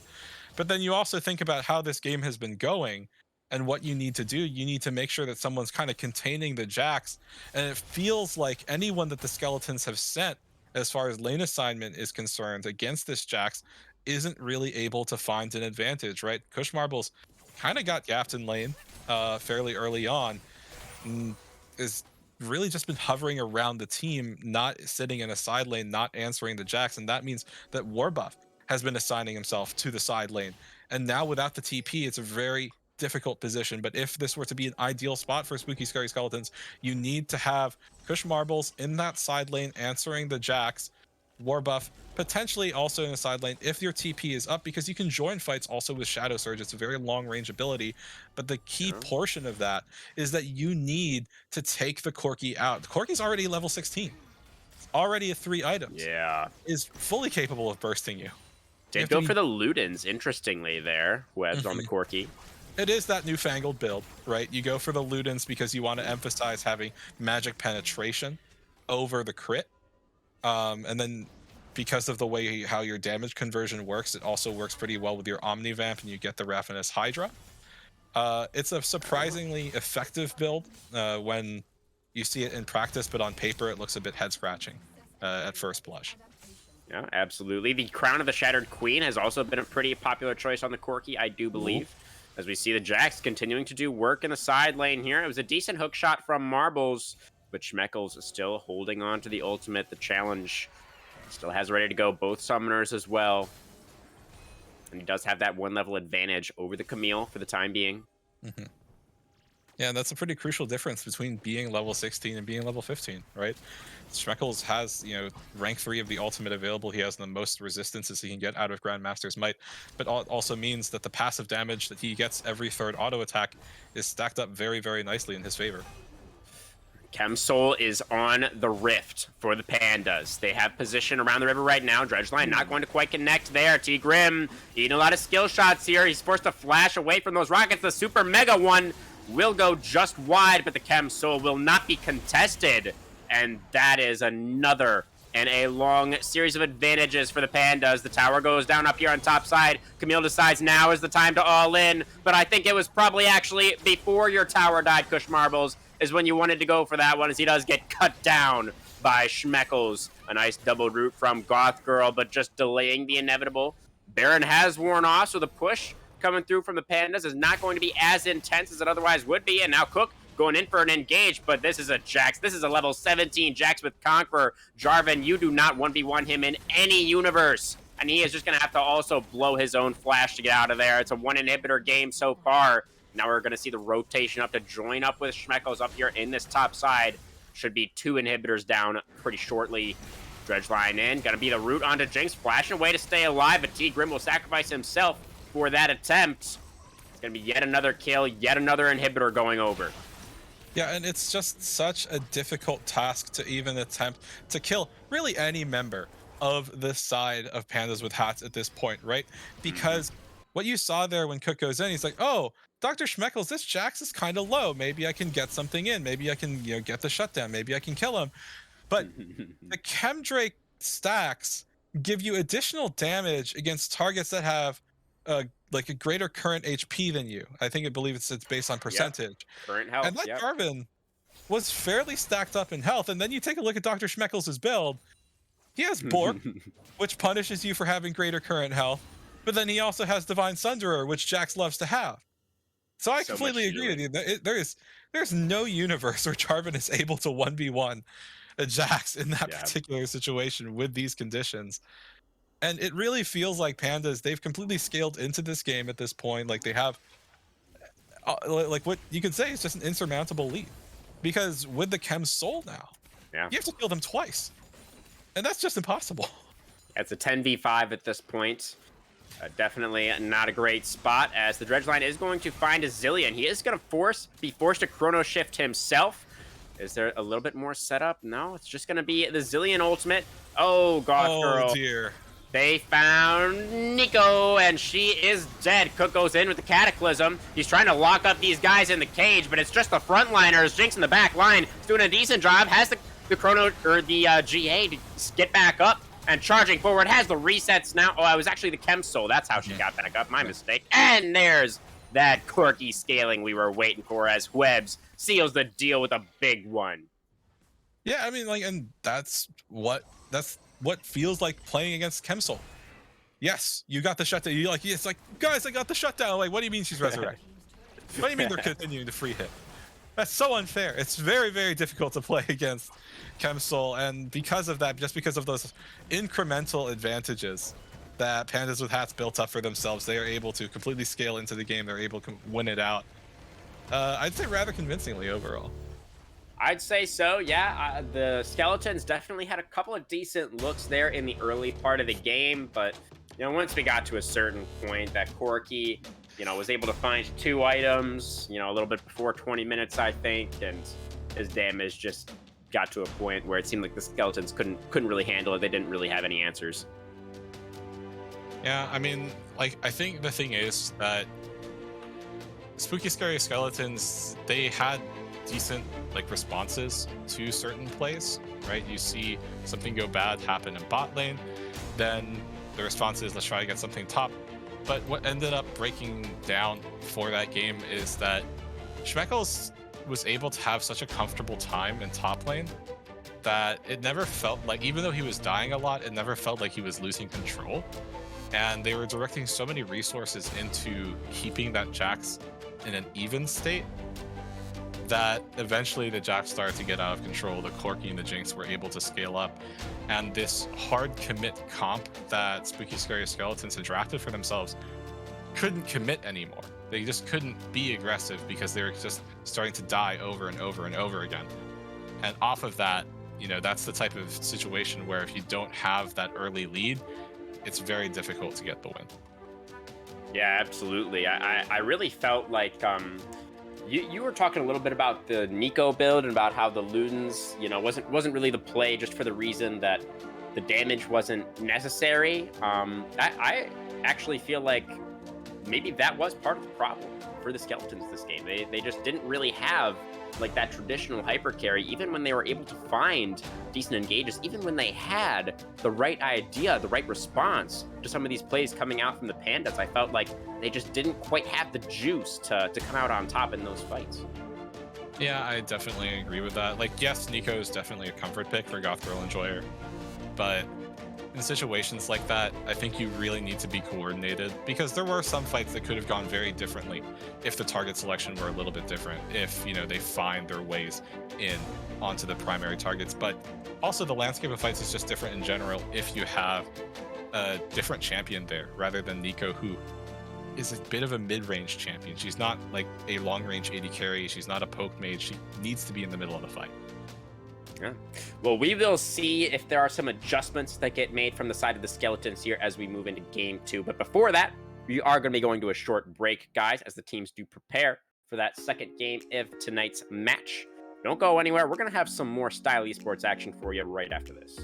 But then you also think about how this game has been going and what you need to do. You need to make sure that someone's kind of containing the Jax. And it feels like anyone that the skeletons have sent, as far as lane assignment is concerned, against this Jax isn't really able to find an advantage, right? Kush Marbles kind of got gapped in lane fairly early on, and is really just been hovering around the team, not sitting in a side lane, not answering the Jax. And that means that Warbuff has been assigning himself to the side lane. And now without the TP, it's a very difficult position. But if this were to be an ideal spot for Spooky Scary Skeletons, you need to have Kush Marbles in that side lane answering the Jax, Warbuff potentially also in the side lane if your TP is up, because you can join fights also with Shadow Surge. It's a very long range ability, but the key portion of that is that you need to take the Corki out. The Corki's already level 16. It's already at 3 items. Yeah. Is fully capable of bursting you. Did go for the Ludens, interestingly, there, Webs on the Corki. It is that newfangled build, right? You go for the Ludens because you want to emphasize having magic penetration over the crit. And then because of the way how your damage conversion works, it also works pretty well with your Omnivamp, and you get the Ravenous Hydra. It's a surprisingly effective build when you see it in practice, but on paper it looks a bit head-scratching at first blush. Yeah, absolutely. The Crown of the Shattered Queen has also been a pretty popular choice on the Corki, I do believe. As we see the Jax continuing to do work in the side lane here. It was a decent hook shot from Marbles, but Schmeckles is still holding on to the ultimate. The challenge still has ready to go both summoners as well. And he does have that 1 level advantage over the Camille for the time being. Yeah, and that's a pretty crucial difference between being level 16 and being level 15, right? Schmeckles has, rank 3 of the ultimate available. He has the most resistances he can get out of Grandmaster's Might, but also means that the passive damage that he gets every 3rd auto attack is stacked up very nicely in his favor. Chemsoul is on the Rift for the Pandas. They have position around the river right now. Dredgeline not going to quite connect there. T. Grim eating a lot of skill shots here. He's forced to flash away from those rockets. The super mega one will go just wide, but the Chemsoul will not be contested. And that is another and a long series of advantages for the Pandas. The tower goes down up here on top side. Camille decides now is the time to all in, but I think it was probably actually before your tower died, Kush Marbles, is when you wanted to go for that one, as he does get cut down by Schmeckles. A nice double root from Goth Girl, but just delaying the inevitable. Baron has worn off, so the push coming through from the Pandas is not going to be as intense as it otherwise would be. And now Cook going in for an engage, but this is a Jax. This is a level 17 Jax with Conqueror. Jarvan, you do not 1v1 him in any universe. And he is just going to have to also blow his own flash to get out of there. It's a 1 inhibitor game so far. Now we're going to see the rotation up to join up with Schmeckles up here in this top side. should be 2 inhibitors down pretty shortly. Dredgeline in, gonna be the root onto Jinx, flashing away to stay alive, but T-Grim will sacrifice himself for that attempt. It's gonna be yet another kill, yet another inhibitor going over. Yeah, and it's just such a difficult task to even attempt to kill really any member of this side of Pandas with hats at this point, right? Because what you saw there when Cook goes in, he's like, oh, Dr. Schmeckles, this Jax is kind of low. Maybe I can get something in. Maybe I can, get the shutdown. Maybe I can kill him. But the Chemdrake stacks give you additional damage against targets that have like a greater current HP than you. I believe it's based on percentage. Yep. Current health. And that Jarvan was fairly stacked up in health. And then you take a look at Dr. Schmeckles' build. He has Bork, which punishes you for having greater current health. But then he also has Divine Sunderer, which Jax loves to have. So I completely agree with you. There's no universe where Jarvan is able to 1v1 a Jax in that particular situation with these conditions. And it really feels like Pandas, they've completely scaled into this game at this point. Like they have, like what you could say is just an insurmountable lead. Because with the Chem Soul now, you have to kill them twice. And that's just impossible. It's a 10v5 at this point. Definitely not a great spot, as the Dredgeline is going to find a Zilean. He is going to be forced to Chrono Shift himself. Is there a little bit more setup? No, it's just going to be the Zilean ultimate. Oh, Goth Girl. Oh, dear. They found Nico, and she is dead. Cook goes in with the Cataclysm. He's trying to lock up these guys in the cage, but it's just the frontliners. Jinx in the back line is doing a decent job. Has the Chrono, or the GA to get back up. And charging forward, has the resets now. Oh, it was actually the Chem Soul. That's how she got back up. My mistake. And there's that quirky scaling we were waiting for, as Webs seals the deal with a big one. Yeah, I mean, like, and that's what feels like playing against Chem Soul. Yes, you got the shutdown. You it's like, guys, I got the shutdown. Like, what do you mean she's resurrected? What do you mean they're continuing to free hit? That's so unfair. It's very, very difficult to play against Chem Soul, and because of that, just because of those incremental advantages that Pandas with hats built up for themselves, they are able to completely scale into the game. They're able to win it out. I'd say rather convincingly overall. I'd say so, yeah. The Skeletons definitely had a couple of decent looks there in the early part of the game, but once we got to a certain point, that Corki, was able to find 2 items, a little bit before 20 minutes, I think, and his damage just got to a point where it seemed like the Skeletons couldn't really handle it. They didn't really have any answers. Yeah, I mean, like, I think the thing is that Spooky Scary Skeletons, they had decent responses to certain plays, right? You see something go bad happen in bot lane, then the response is, let's try to get something top. But what ended up breaking down for that game is that Schmeckles was able to have such a comfortable time in top lane that it never felt like, even though he was dying a lot, it never felt like he was losing control. And they were directing so many resources into keeping that Jax in an even state that eventually the Jax started to get out of control. The Corki and the Jinx were able to scale up, and this hard commit comp that Spooky Scary Skeletons had drafted for themselves couldn't commit anymore. They just couldn't be aggressive because they were just starting to die over and over and over again. And off of that, that's the type of situation where if you don't have that early lead, it's very difficult to get the win. Yeah, absolutely. I really felt like you were talking a little bit about the Nico build and about how the Ludens, wasn't really the play, just for the reason that the damage wasn't necessary. I actually feel like maybe that was part of the problem for the Skeletons this game. They just didn't really have that traditional hyper carry, even when they were able to find decent engages, even when they had the right idea, the right response to some of these plays coming out from the Pandas. I felt like they just didn't quite have the juice to come out on top in those fights. Yeah, I definitely agree with that. Yes, Nico is definitely a comfort pick for Goth Girl Enjoyer, but in situations like that, I think you really need to be coordinated, because there were some fights that could have gone very differently if the target selection were a little bit different, if they find their ways in onto the primary targets. But also the landscape of fights is just different in general if you have a different champion there rather than Nico, who is a bit of a mid-range champion. She's not a long-range AD carry, she's not a poke mage, she needs to be in the middle of the fight. Yeah. Well, we will see if there are some adjustments that get made from the side of the Skeletons here as we move into game 2. But before that, we are going to be going to a short break, guys, as the teams do prepare for that second game of tonight's match. Don't go anywhere. We're going to have some more Style Esports action for you right after this.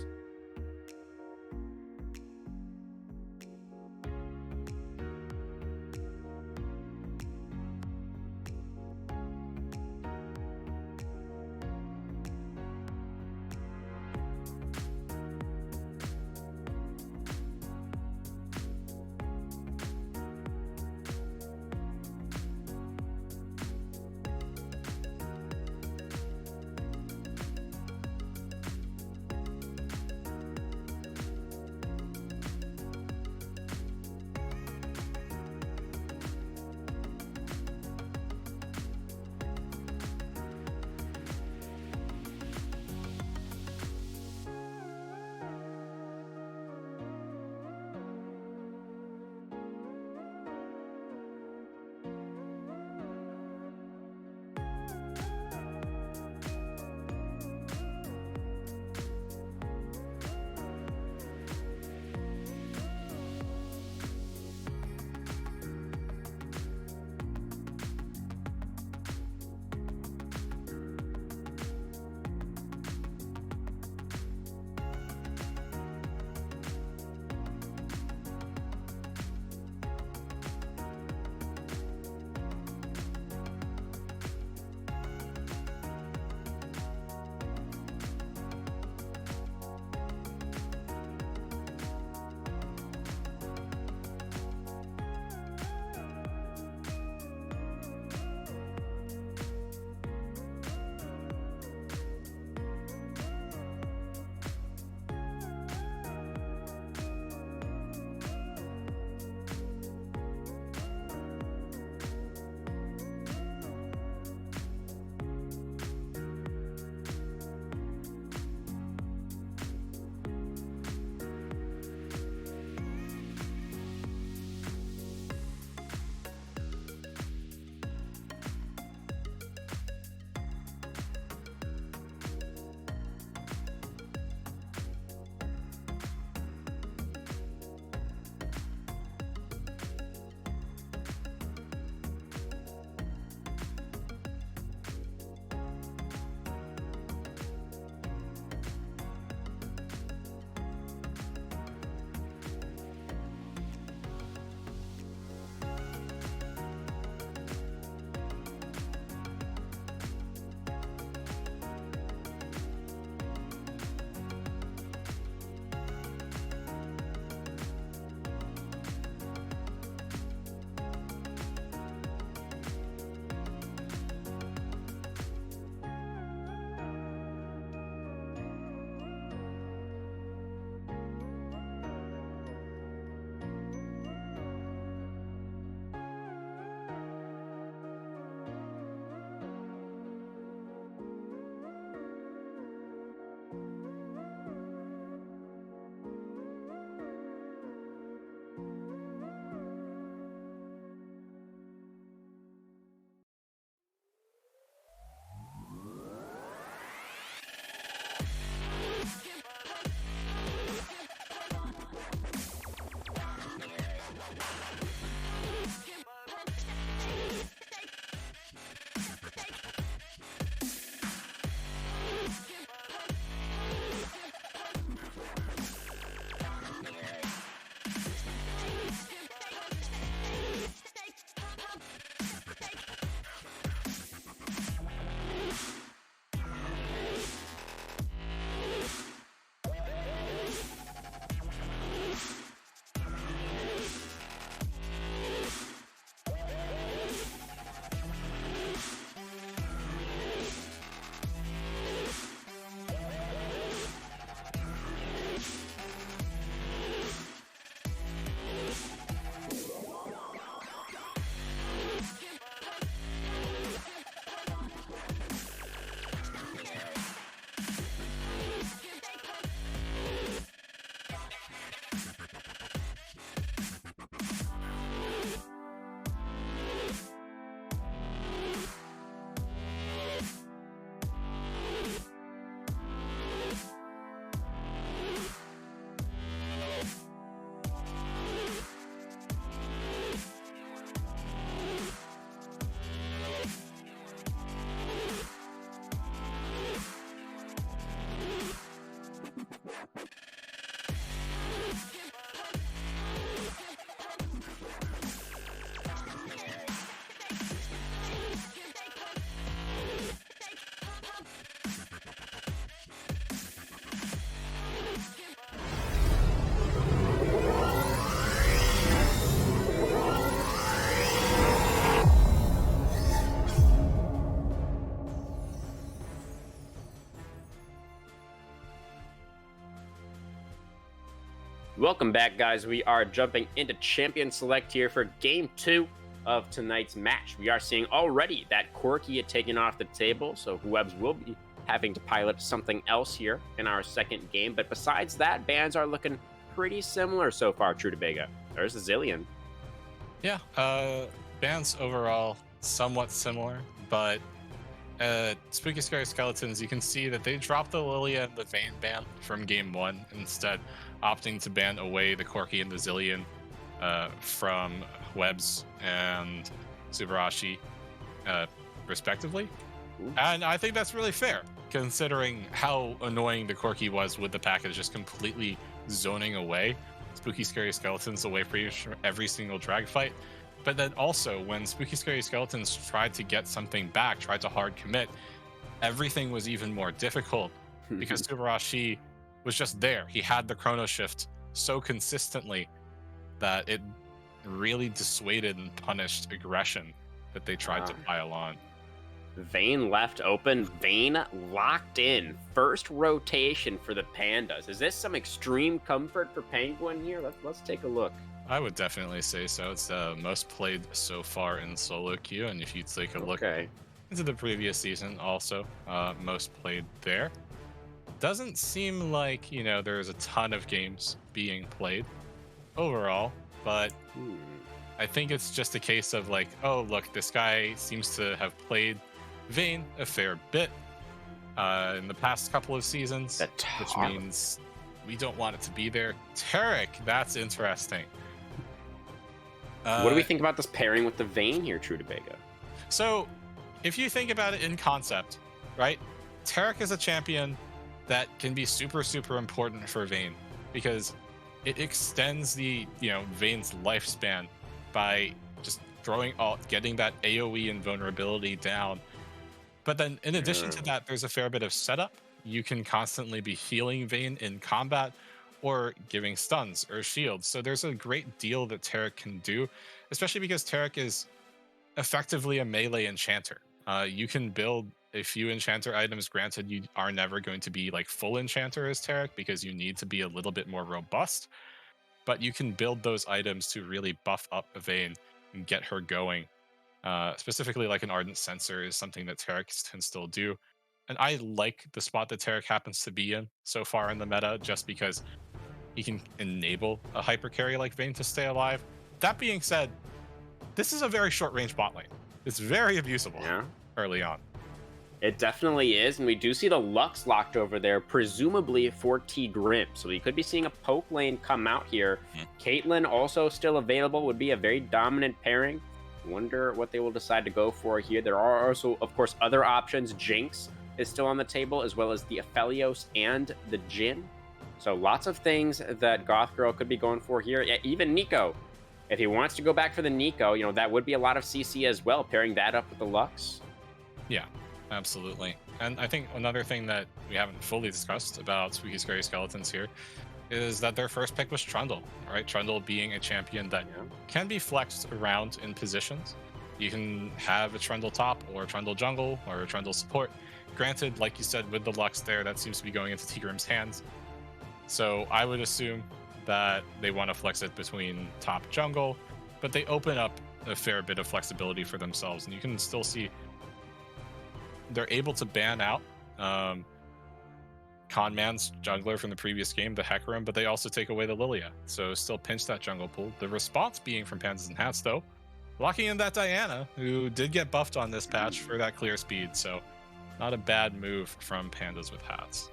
Welcome back, guys. We are jumping into Champion Select here for Game 2 of tonight's match. We are seeing already that Corki had taken off the table, so Webs will be having to pilot something else here in our second game. But besides that, bans are looking pretty similar so far, True to Vega. There's a Zillion. Yeah, bans overall somewhat similar, but Spooky Scary Skeletons, you can see that they dropped the Lilia and the Vayne ban from game 1, instead opting to ban away the Corki and the Zillion from Webs and Subarashi, respectively. Ooh. And I think that's really fair, considering how annoying the Corki was with the package just completely zoning away Spooky Scary Skeletons away from every single drag fight. But then also, when Spooky Scary Skeletons tried to get something back, tried to hard commit, everything was even more difficult because Subarashi was just there. He had the chrono shift so consistently that it really dissuaded and punished aggression that they tried to pile on. Vayne left open, Vayne locked in. First rotation for the Pandas. Is this some extreme comfort for Penguin here? Let's take a look. I would definitely say so. It's most played so far in solo queue, and if you take a look into the previous season, also most played there. Doesn't seem like, you know, there's a ton of games being played overall, but I think it's just a case of like, oh, look, this guy seems to have played Vayne a fair bit in the past couple of seasons, which means we don't want it to be there. Tarek, that's interesting. What do we think about this pairing with the Vayne here, True to Vega? So, if you think about it in concept, right? Tarek is a champion that can be super, super important for Vayne because it extends the, you know, Vayne's lifespan by just getting that AoE and vulnerability down. But then in addition to that, there's a fair bit of setup. You can constantly be healing Vayne in combat or giving stuns or shields. So there's a great deal that Tarek can do, especially because Tarek is effectively a melee enchanter. You can build a few enchanter items. Granted, you are never going to be like full enchanter as Tarek because you need to be a little bit more robust, but you can build those items to really buff up Vayne and get her going. Specifically, like an Ardent Sensor is something that Tarek can still do. And I like the spot that Tarek happens to be in so far in the meta, just because he can enable a hyper carry like Vayne to stay alive. That being said, this is a very short range bot lane. It's very abusable early on. It definitely is, and we do see the Lux locked over there, presumably for T Grim. So we could be seeing a poke lane come out here. Caitlyn also still available, would be a very dominant pairing. Wonder what they will decide to go for here. There are also, of course, other options. Jinx is still on the table, as well as the Aphelios and the Jhin. So lots of things that Goth Girl could be going for here. Yeah, even Nico. If he wants to go back for the Nico, you know, that would be a lot of CC as well, pairing that up with the Lux. Yeah, absolutely. And I think another thing that we haven't fully discussed about Spooky Scary Skeletons here is that their first pick was Trundle, right? Trundle being a champion that can be flexed around in positions. You can have a Trundle top or a Trundle jungle or a Trundle support. Granted, like you said, with the Lux there, that seems to be going into Tigrim's hands. So I would assume that they want to flex it between top jungle, but they open up a fair bit of flexibility for themselves. And you can still see they're able to ban out Conman's jungler from the previous game, the Hecarim, but they also take away the Lilia. So still pinch that jungle pool. The response being from Pandas and Hats, though, locking in that Diana, who did get buffed on this patch for that clear speed. So not a bad move from Pandas with Hats.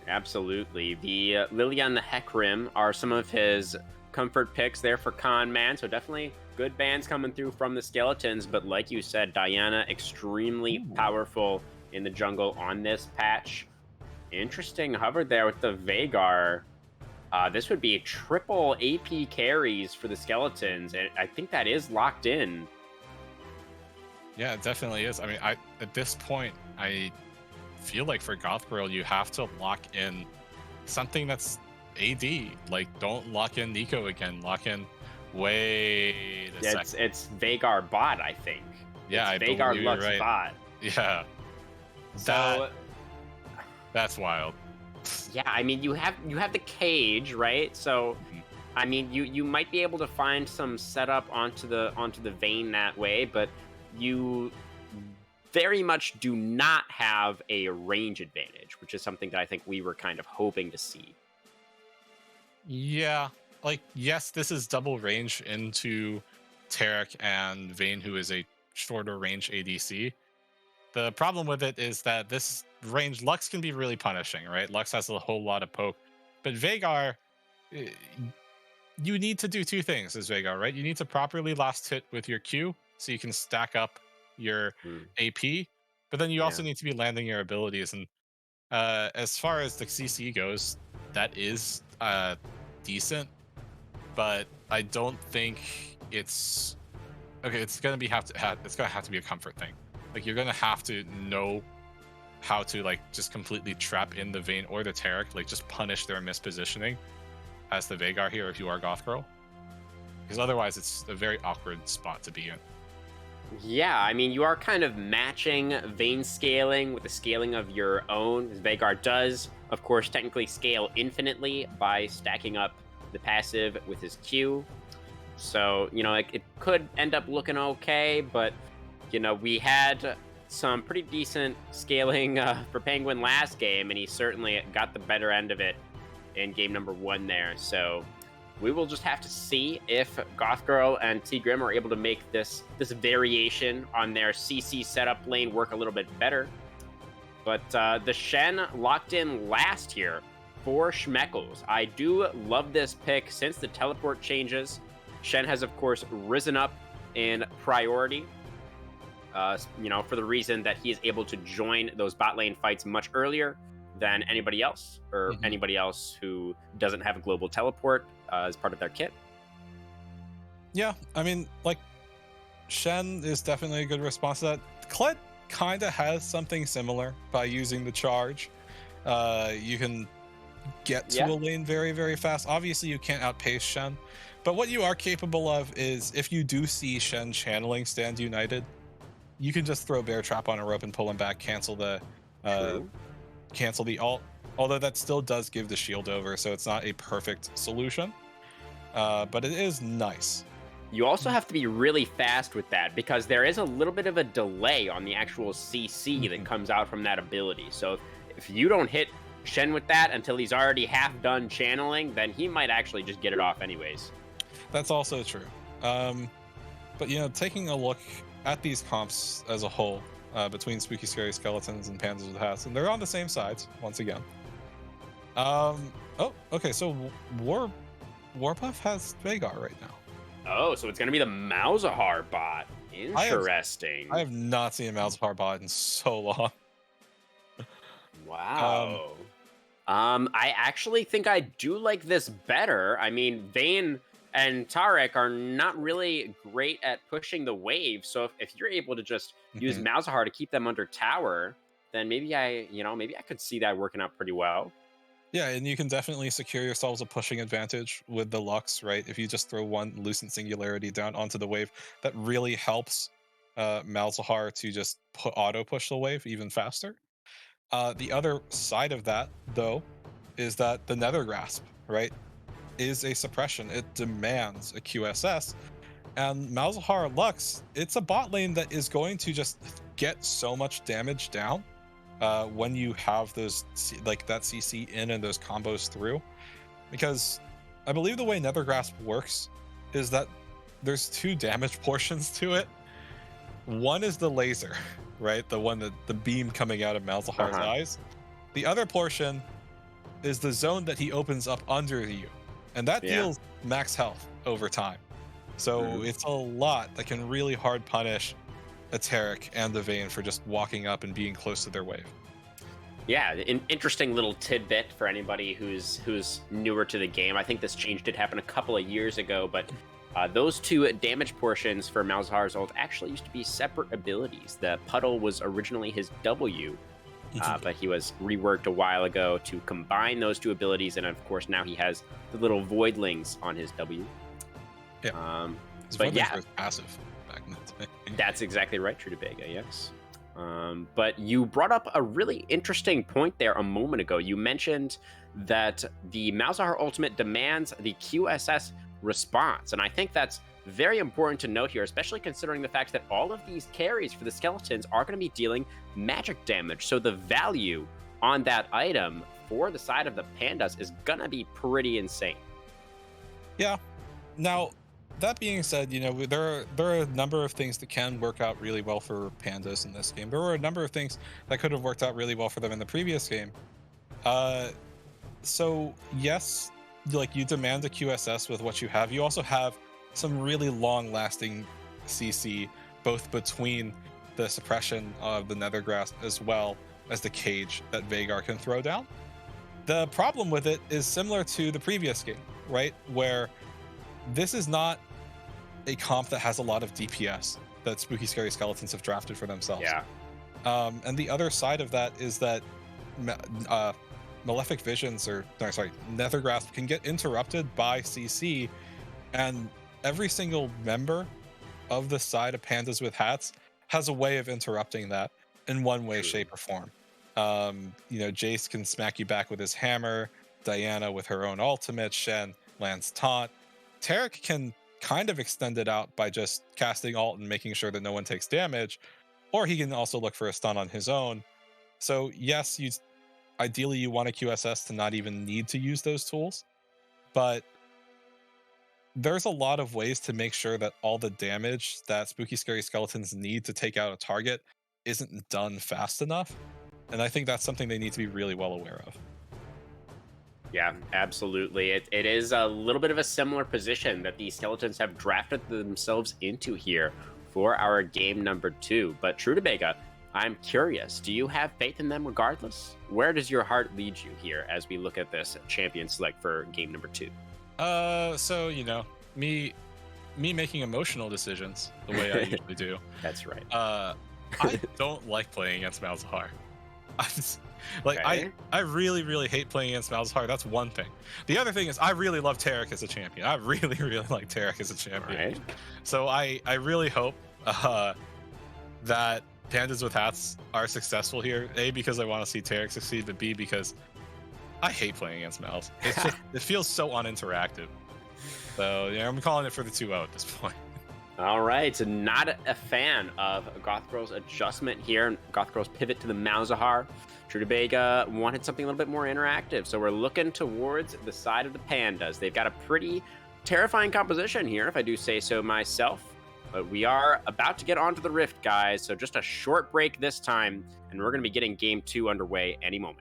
Absolutely. The Lilia and the Hecarim are some of his comfort picks there for Conman. So definitely good bans coming through from the Skeletons. But like you said, Diana extremely powerful in the jungle on this patch. Interesting hover there with the Veigar. This would be triple AP carries for the Skeletons, and I think that is locked in. Yeah, it definitely is. I mean, at this point, I feel like for Goth Girl, you have to lock in something that's AD. Like, don't lock in Nico again. Lock in. Wait a second. It's Veigar bot, I think. Yeah, it's I Veigar believe Lux you're right. bot. Yeah. So that's wild. Yeah, I mean, you have the cage, right? So I mean, you might be able to find some setup onto the Vayne that way, but you very much do not have a range advantage, which is something that I think we were kind of hoping to see. Yeah, like yes, this is double range into Tarek and Vayne, who is a shorter range ADC. The problem with it is that this range Lux can be really punishing, right? Lux has a whole lot of poke, but Veigar, eh, you need to do two things as Veigar, right? You need to properly last hit with your Q so you can stack up your Hmm. AP, but then you Yeah. also need to be landing your abilities. And as far as the CC goes, that is decent, but I don't think it's okay. It's gonna be it's gonna have to be a comfort thing. Like you're gonna have to know how to like just completely trap in the Vayne or the Tarek, like just punish their mispositioning as the Veigar here if you are Goth Girl, because otherwise it's a very awkward spot to be in. Yeah, I mean, you are kind of matching Vayne scaling with the scaling of your own. As Veigar does, of course, technically scale infinitely by stacking up the passive with his Q. So, it could end up looking okay, but, we had some pretty decent scaling for Penguin last game, and he certainly got the better end of it in game number 1 there. So, we will just have to see if Goth Girl and T Grim are able to make this variation on their CC setup lane work a little bit better. But the Shen locked in last here for Schmeckles. I do love this pick since the teleport changes. Shen has, of course, risen up in priority, for the reason that he is able to join those bot lane fights much earlier than anybody else, or anybody else who doesn't have a global teleport as part of their kit. Yeah, I mean, like, Shen is definitely a good response to that. Kled kind of has something similar by using the charge. You can get to a lane very, very fast. Obviously, you can't outpace Shen, but what you are capable of is if you do see Shen channeling Stand United, you can just throw Bear Trap on a rope and pull him back, cancel the ult. Although that still does give the shield over, so it's not a perfect solution. But it is nice. You also have to be really fast with that because there is a little bit of a delay on the actual CC that comes out from that ability. So if you don't hit Shen with that until he's already half done channeling, then he might actually just get it off anyways. That's also true. But taking a look at these comps as a whole, between Spooky Scary Skeletons and Pandas with Hats, and they're on the same sides once again. Okay, so Warpuff has Veigar right now. Oh, so it's gonna be the Malzahar bot. Interesting. I have not seen a Malzahar bot in so long. Wow. I actually think I do like this better. I mean, Vayne and Tarek are not really great at pushing the wave. So if you're able to just use Malzahar to keep them under tower, then maybe I could see that working out pretty well. Yeah, and you can definitely secure yourselves a pushing advantage with the Lux, right? If you just throw one Lucent Singularity down onto the wave, that really helps Malzahar to just auto push the wave even faster. The other side of that, though, is that the Nether Grasp, right, is a suppression. It demands a QSS. And Malzahar Lux, it's a bot lane that is going to just get so much damage down when you have those, like that CC in and those combos through. Because I believe the way Nether Grasp works is that there's 2 damage portions to it. One is the laser, right? The one that the beam coming out of Malzahar's eyes. The other portion is the zone that he opens up under you. And that deals max health over time. So it's a lot that can really hard punish a Tarek and the Vayne for just walking up and being close to their wave. Yeah, an interesting little tidbit for anybody who's newer to the game. I think this change did happen a couple of years ago, but those 2 damage portions for Malzahar's ult actually used to be separate abilities. The puddle was originally his W, but he was reworked a while ago to combine those 2 abilities, and of course now he has the little voidlings on his W. Yeah. But yeah, passive back in the day. That's exactly right, True to Vega, yes. But you brought up a really interesting point there a moment ago. You mentioned that the Malzahar Ultimate demands the QSS response. And I think that's very important to note here, especially considering the fact that all of these carries for the skeletons are going to be dealing magic damage. So the value on that item for the side of the Pandas is going to be pretty insane. Yeah. Now, that being said, there are a number of things that can work out really well for Pandas in this game. There were a number of things that could have worked out really well for them in the previous game. So yes, like you demand a QSS with what you have. You also have some really long-lasting CC, both between the suppression of the Nethergrasp as well as the cage that Vhagar can throw down. The problem with it is similar to the previous game, right? Where this is not a comp that has a lot of DPS that Spooky Scary Skeletons have drafted for themselves. Yeah. And the other side of that is that Malefic Visions, Nethergrasp can get interrupted by CC, and every single member of the side of Pandas with hats has a way of interrupting that in one way, shape, or form. Jace can smack you back with his hammer, Diana with her own ultimate, Shen lands taunt. Tarek can kind of extend it out by just casting ult and making sure that no one takes damage, or he can also look for a stun on his own. So yes, ideally you want a QSS to not even need to use those tools, but there's a lot of ways to make sure that all the damage that Spooky Scary Skeletons need to take out a target isn't done fast enough. And I think that's something they need to be really well aware of. Yeah, absolutely. It is a little bit of a similar position that the Skeletons have drafted themselves into here for our game number 2. But True to Bega, I'm curious, do you have faith in them regardless? Where does your heart lead you here as we look at this champion select for game number 2? So me making emotional decisions the way I usually do. That's right. I don't like playing against Malzahar. Okay. I really, really hate playing against Malzahar. That's one thing. The other thing is I really love Tarek as a champion. I really, really like Tarek as a champion. Right. So I really hope that Pandas with hats are successful here. A, because I want to see Tarek succeed, but B, because I hate playing against Malz. It's just, it feels so uninteractive. So I'm calling it for the 2-0 at this point. All right, so not a fan of Gothgirl's adjustment here. Gothgirl's pivot to the Malzahar. True to Bega wanted something a little bit more interactive, so we're looking towards the side of the Pandas. They've got a pretty terrifying composition here, if I do say so myself. But we are about to get onto the Rift, guys, so just a short break this time, and we're going to be getting Game 2 underway any moment.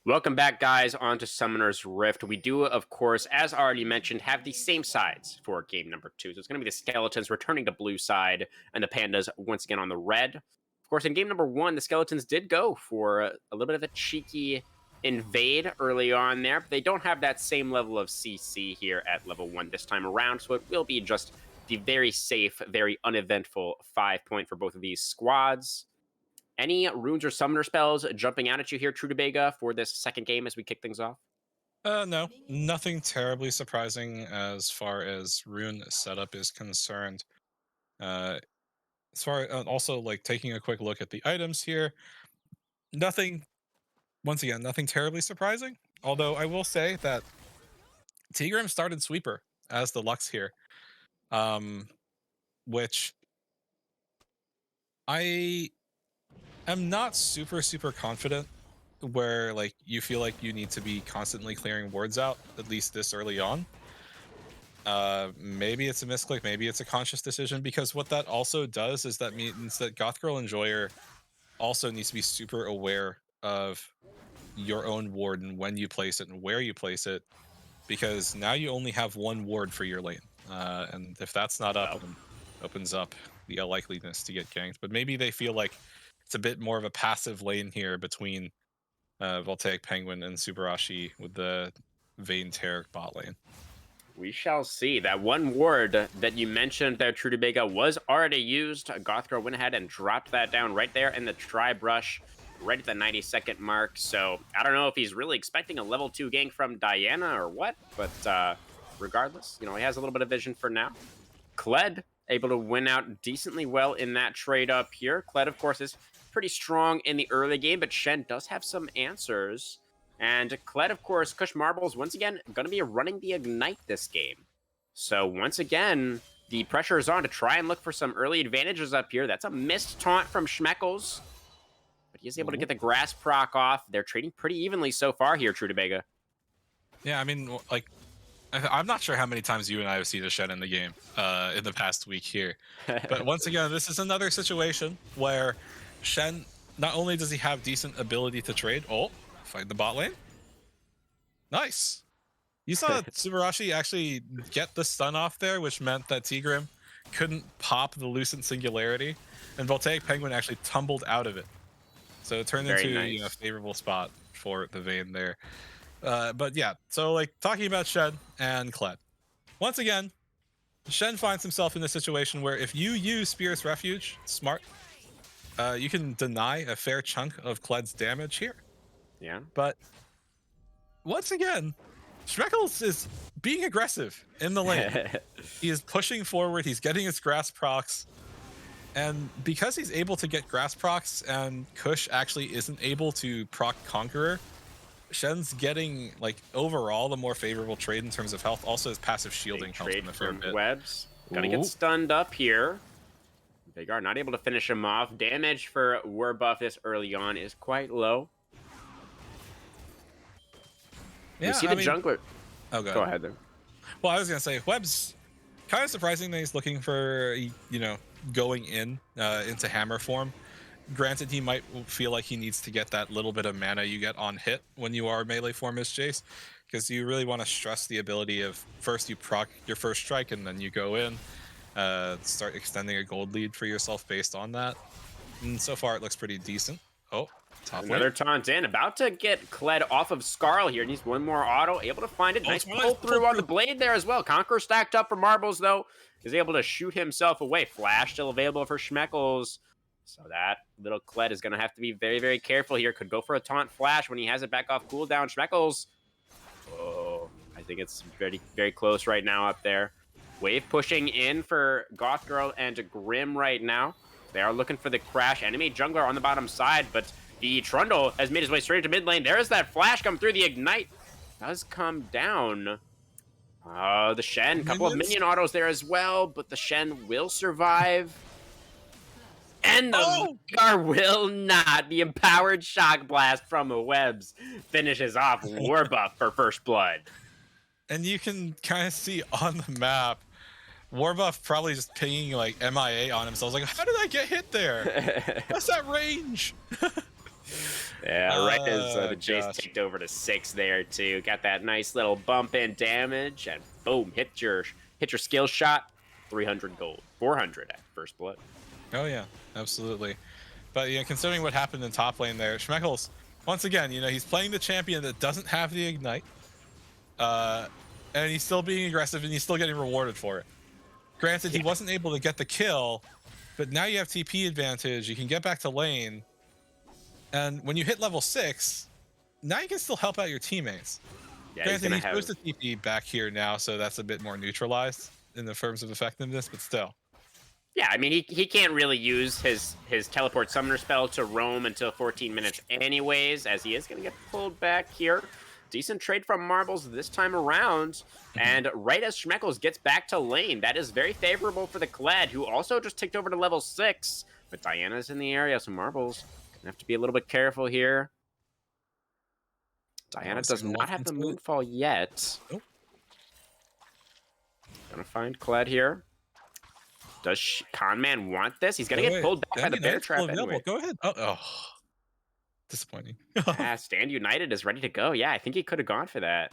Welcome back, guys, onto Summoner's Rift. We do, of course, as already mentioned, have the same sides for game number 2. So it's going to be the Skeletons returning to blue side and the Pandas once again on the red. Of course, in game number 1, the Skeletons did go for a little bit of a cheeky invade early on there, but they don't have that same level of CC here at level 1 this time around, so it will be just the very safe, very uneventful 5-point for both of these squads. Any runes or summoner spells jumping out at you here, Trudabega, for this second game as we kick things off? No, nothing terribly surprising as far as rune setup is concerned. As far also like taking a quick look at the items here, nothing. Once again, nothing terribly surprising. Although I will say that Tigrim started sweeper as the Lux here, which I am not super confident where like you feel like you need to be constantly clearing wards out, at least this early on. Maybe it's a misclick, maybe it's a conscious decision, because what that also does is that means that Goth Girl Enjoyer also needs to be super aware of your own ward and when you place it and where you place it, because now you only have one ward for your lane, and if that's not up, it opens up the likeliness to get ganked. But maybe they feel like it's a bit more of a passive lane here between Voltaic Penguin and Subarashi with the Vayne Terror bot lane. We shall see. That one ward that you mentioned there, Trudabega, was already used. Gothgirl went ahead and dropped that down right there in the tri-brush, right at the 90-second mark. So I don't know if he's really expecting a level 2 gank from Diana or what, but regardless, you know, he has a little bit of vision for now. Kled able to win out decently well in that trade up here. Kled, of course, is pretty strong in the early game, but Shen does have some answers. And Kled, of course, Kush Marbles, once again, going to be running the Ignite this game. So once again, the pressure is on to try and look for some early advantages up here. That's a missed taunt from Schmeckles, but he is able to get the grass proc off. They're trading pretty evenly so far here, Trudabega. Yeah, I mean, like, I'm not sure how many times you and I have seen a Shen in the game in the past week here. But once again, this is another situation where Shen, not only does he have decent ability to trade, fight the bot lane. Nice. You saw Subarashi actually get the stun off there, which meant that Tigrim couldn't pop the Lucent Singularity, and Voltaic Penguin actually tumbled out of it. So it turned into nice. a favorable spot for the Vayne there. But yeah, so like talking about Shen and Kled. Once again, Shen finds himself in a situation where if you use Spirit's Refuge, smart, you can deny a fair chunk of Kled's damage here. Yeah. But once again, Schmeckles is being aggressive in the lane. He is pushing forward, he's getting his grass procs. And because he's able to get grass procs and Kush actually isn't able to proc Conqueror, Shen's getting, like, overall the more favorable trade in terms of health. Also, his passive shielding helps him a fair bit. Webs. Gonna get stunned up here. Vagar not able to finish him off. Damage for Werbuff this early on is quite low. Yeah, you see the jungler. Oh, go ahead there. Well, I was gonna say Webb's kind of surprising that he's looking for, you know, going into hammer form. Granted, he might feel like he needs to get that little bit of mana you get on hit when you are melee form as Jace, because you really want to stress the ability of first you proc your first strike and then you go in, start extending a gold lead for yourself based on that. And so far, it looks pretty decent. Oh, top another taunt in, about to get Kled off of Skarl here. Needs one more auto, able to find it. Nice pull through on the blade there as well. Conqueror stacked up for Marbles though, is able to shoot himself away. Flash still available for Schmeckles. So that little Kled is going to have to be very careful here. Could go for a taunt flash when he has it back off cooldown. Schmeckles. Oh, I think it's very close right now up there. Wave pushing in for Goth Girl and Grim right now. They are looking for the crash. Enemy jungler on the bottom side, but the Trundle has made his way straight to mid lane. There is that flash come through. The Ignite does come down. The Shen, couple of minion autos there as well, but the Shen will survive. And the Vagar will not. The empowered shock blast from the Webs finishes off Warbuff for first blood. And you can kind of see on the map, Warbuff probably just pinging like MIA on himself. Like, how did I get hit there? What's that range? Yeah, right as the Jace gosh. ticked over to 6 there too. Got that nice little bump in damage, and boom, hit your skill shot. 300 gold, 400 at first blood. Oh yeah, absolutely. But considering what happened in top lane there, Schmeckles, once again, he's playing the champion that doesn't have the ignite, and he's still being aggressive, and he's still getting rewarded for it. Granted, he wasn't able to get the kill, but now you have TP advantage. You can get back to lane, and when you hit level 6, now you can still help out your teammates. Yeah, Granted, he throws the TP back here now, so that's a bit more neutralized in the terms of effectiveness, but still. Yeah, I mean, he can't really use his teleport summoner spell to roam until 14 minutes anyways, as he is going to get pulled back here. Decent trade from Marbles this time around. And right as Schmeckles gets back to lane, that is very favorable for the Kled, who also just ticked over to level 6. But Diana's in the area, so Marbles going to have to be a little bit careful here. Diana does not have the Moonfall yet. Nope. Gonna find Kled here. Does Conman want this? He's gonna get pulled back by the bear trap anyway. Go ahead. Oh, disappointing. Stand United is ready to go. Yeah, I think he could have gone for that.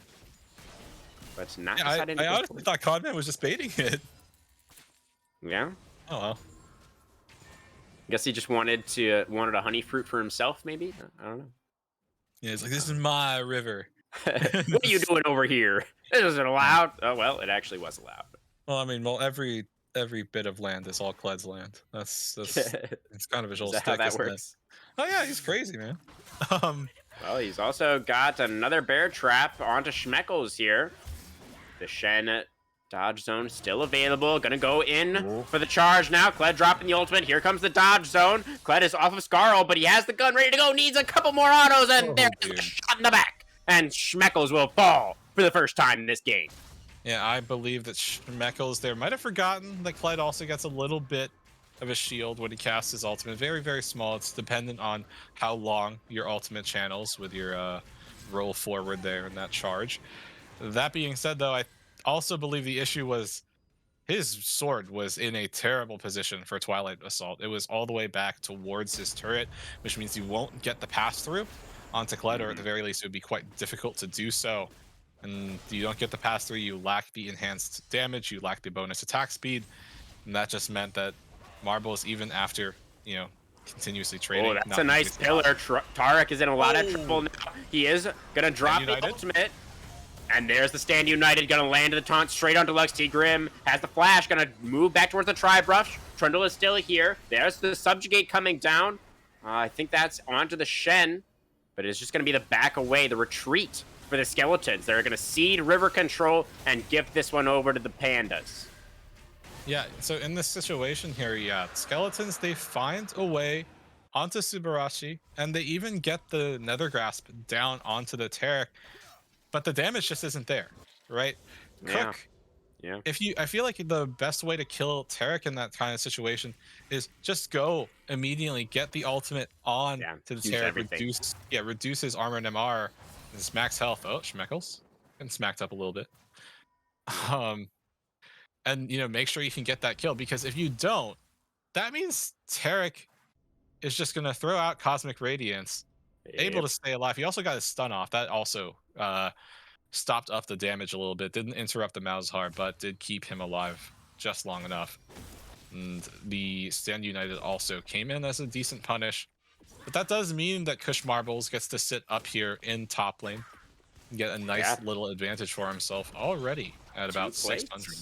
But not decided. I honestly thought Conman was just baiting it. Yeah. Oh well. Guess he just wanted a honey fruit for himself, maybe? I don't know. Yeah, it's like, this is my river. What are you doing over here? This isn't allowed. Oh well, it actually was allowed. Well, I mean, every bit of land is all Kled's land. That's it's kind of a Is that how that works? Oh yeah, he's crazy, man. Well, he's also got another bear trap onto Schmeckles here. The Shen dodge zone still available. Gonna go in for the charge now. Kled dropping the ultimate. Here comes the dodge zone. Kled is off of Scarl, but he has the gun ready to go. Needs a couple more autos, and there's a shot in the back. And Schmeckles will fall for the first time in this game. Yeah, I believe that Schmeckles there might have forgotten that Kled also gets a little bit of a shield when he casts his ultimate. Very, very small. It's dependent on how long your ultimate channels with your roll forward there in that charge. That being said, though, I also believe the issue was his sword was in a terrible position for Twilight Assault. It was all the way back towards his turret, which means you won't get the pass-through onto Kled, or at the very least, it would be quite difficult to do so. And you don't get the pass-through, you lack the enhanced damage, you lack the bonus attack speed, and that just meant that Marbles, even after, continuously trading... Oh, that's a nice pillar. Tarek is in a lot of trouble now. He is going to drop the ultimate. And there's the Stand United, gonna land to the taunt straight onto Lux. T-Grim has the flash, gonna move back towards the Tribe Rush. Trundle is still here. There's the Subjugate coming down. I think that's onto the Shen, but it's just gonna be the back away, the retreat for the Skeletons. They're gonna cede river control and give this one over to the Pandas. Yeah, so in this situation here, Skeletons, they find a way onto Subarashi, and they even get the Nether Grasp down onto the Taric. But the damage just isn't there, right? Cook. Yeah. I feel like the best way to kill Taric in that kind of situation is just go immediately, get the ultimate on to the Taric, reduce his armor and MR, his max health. Oh, Schmeckles, and smacked up a little bit. And make sure you can get that kill, because if you don't, that means Taric is just gonna throw out Cosmic Radiance. Able to stay alive. He also got his stun off. That also stopped up the damage a little bit. Didn't interrupt the Malzahar, but did keep him alive just long enough. And the Stand United also came in as a decent punish. But that does mean that Kush Marbles gets to sit up here in top lane and get a nice little advantage for himself already at about 600.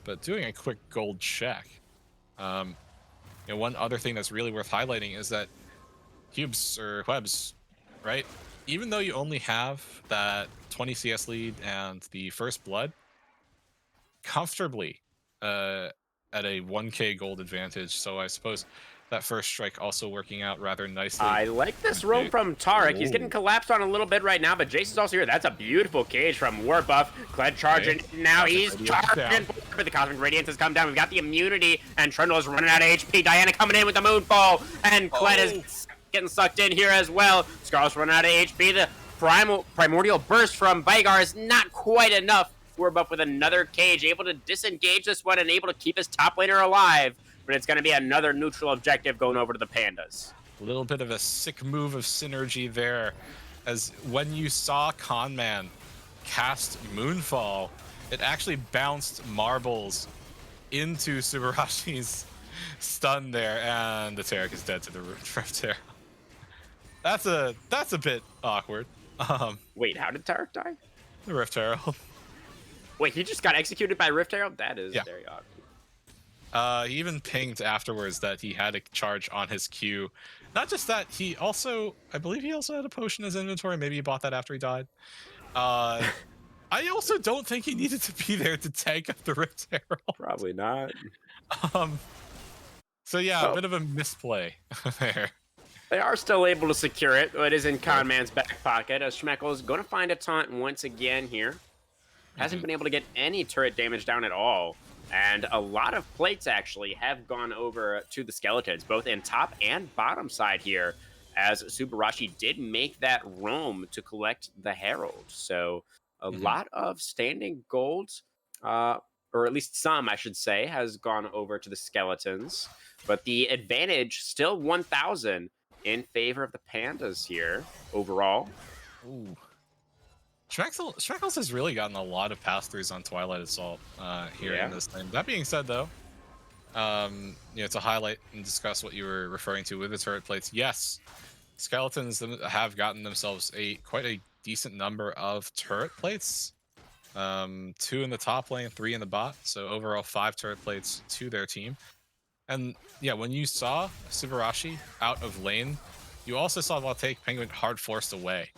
But doing a quick gold check. One other thing that's really worth highlighting is that Cubes or Webs, right? Even though you only have that 20 CS lead and the first blood, comfortably at a 1k gold advantage. So I suppose that first strike also working out rather nicely. I like this roam from Tarek. He's getting collapsed on a little bit right now, but Jason's also here. That's a beautiful cage from Warbuff. Kled charging. Now he's charging, but the Cosmic Radiance has come down. We've got the immunity, and Trundle is running out of HP. Diana coming in with the Moonfall, and Kled is getting sucked in here as well. Scarlet's running out of HP. The primordial burst from Vigar is not quite enough. Warbuff with another cage, able to disengage this one and able to keep his top laner alive. But it's going to be another neutral objective going over to the Pandas. A little bit of a sick move of synergy there, as when you saw Conman cast Moonfall, it actually bounced marbles into Subarashi's stun there, and the Tarek is dead to the Rift Arrow. That's a bit awkward. Wait, how did Tarek die? The Rift Arrow. Wait, he just got executed by Rift Arrow? That is Yeah. very odd. He even pinged afterwards that he had a charge on his Q. Not just that, he also, I believe he also had a potion in his inventory. Maybe he bought that after he died. I also don't think he needed to be there to tank up the Rift Arrow. Probably not. So yeah, a bit of a misplay there. They are still able to secure it. It is in Conman's back pocket as Schmeckel is going to find a taunt once again here. Hasn't been able to get any turret damage down at all. And a lot of plates actually have gone over to the Skeletons, both in top and bottom side here, as Subarashi did make that roam to collect the Herald. So a lot of standing gold, or at least some, I should say, has gone over to the Skeletons. But the advantage still 1,000 in favor of the Pandas here overall. Ooh. Schmeckles has really gotten a lot of pass-throughs on Twilight Assault here in this thing. That being said, though, to highlight and discuss what you were referring to with the turret plates, yes, Skeletons have gotten themselves quite a decent number of turret plates. 2 in the top lane, 3 in the bot, so overall 5 turret plates to their team. And yeah, when you saw Subarashi out of lane, you also saw Voltaic Penguin hard forced away,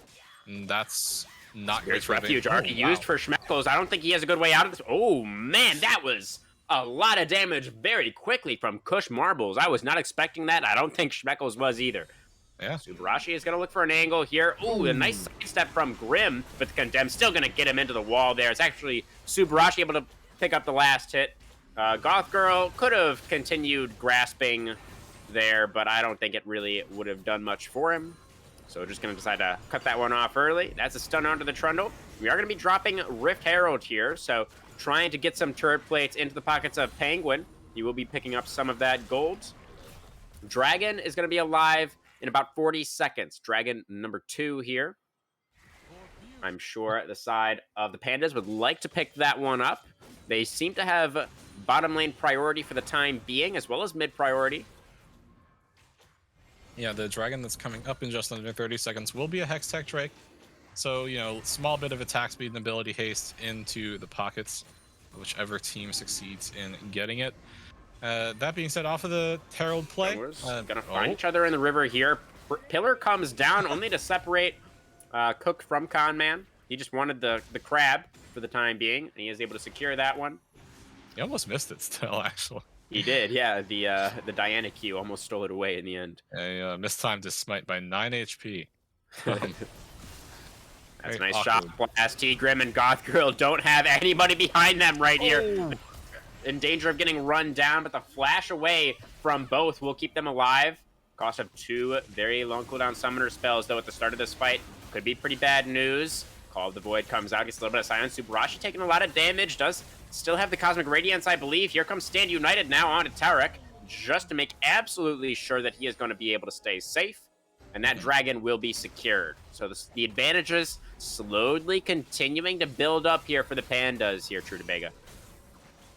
and that's not great. There's refuge already used for Schmeckles. I don't think he has a good way out of this. Oh man, that was a lot of damage very quickly from Kush Marbles. I was not expecting that. I don't think Schmeckles was either. Yeah. Subarashi is going to look for an angle here. Ooh, a nice sidestep from Grim, but the Condemn still going to get him into the wall there. It's actually Subarashi able to pick up the last hit. Goth Girl could have continued grasping there, but I don't think it really would have done much for him. So just going to decide to cut that one off early. That's a stun onto the Trundle. We are going to be dropping Rift Herald here, so trying to get some turret plates into the pockets of Penguin. He will be picking up some of that gold. Dragon is going to be alive in about 40 seconds. Dragon number 2 here. I'm sure the side of the Pandas would like to pick that one up. They seem to have bottom lane priority for the time being, as well as mid priority. Yeah, the Dragon that's coming up in just under 30 seconds will be a Hextech Drake. So, small bit of attack speed and ability haste into the pockets, whichever team succeeds in getting it. That being said, off of the Herald play, gonna find each other in the river here. Pillar comes down only to separate Cook from Conman. He just wanted the crab for the time being, and he is able to secure that one. He almost missed it still, actually. He did, yeah. The Diana Q almost stole it away in the end. A mistimed to smite by 9 HP. That's a nice shot. Blast T, Grim, and Goth Girl don't have anybody behind them right here. In danger of getting run down, but the flash away from both will keep them alive. Cost of 2 very long cooldown summoner spells, though, at the start of this fight. Could be pretty bad news. Call of the Void comes out, gets a little bit of silence. Subarashi taking a lot of damage, does still have the Cosmic Radiance, I believe. Here comes Stand United now onto Tarek, just to make absolutely sure that he is going to be able to stay safe. And that Dragon will be secured. So the advantages slowly continuing to build up here for the Pandas here, True to Vega.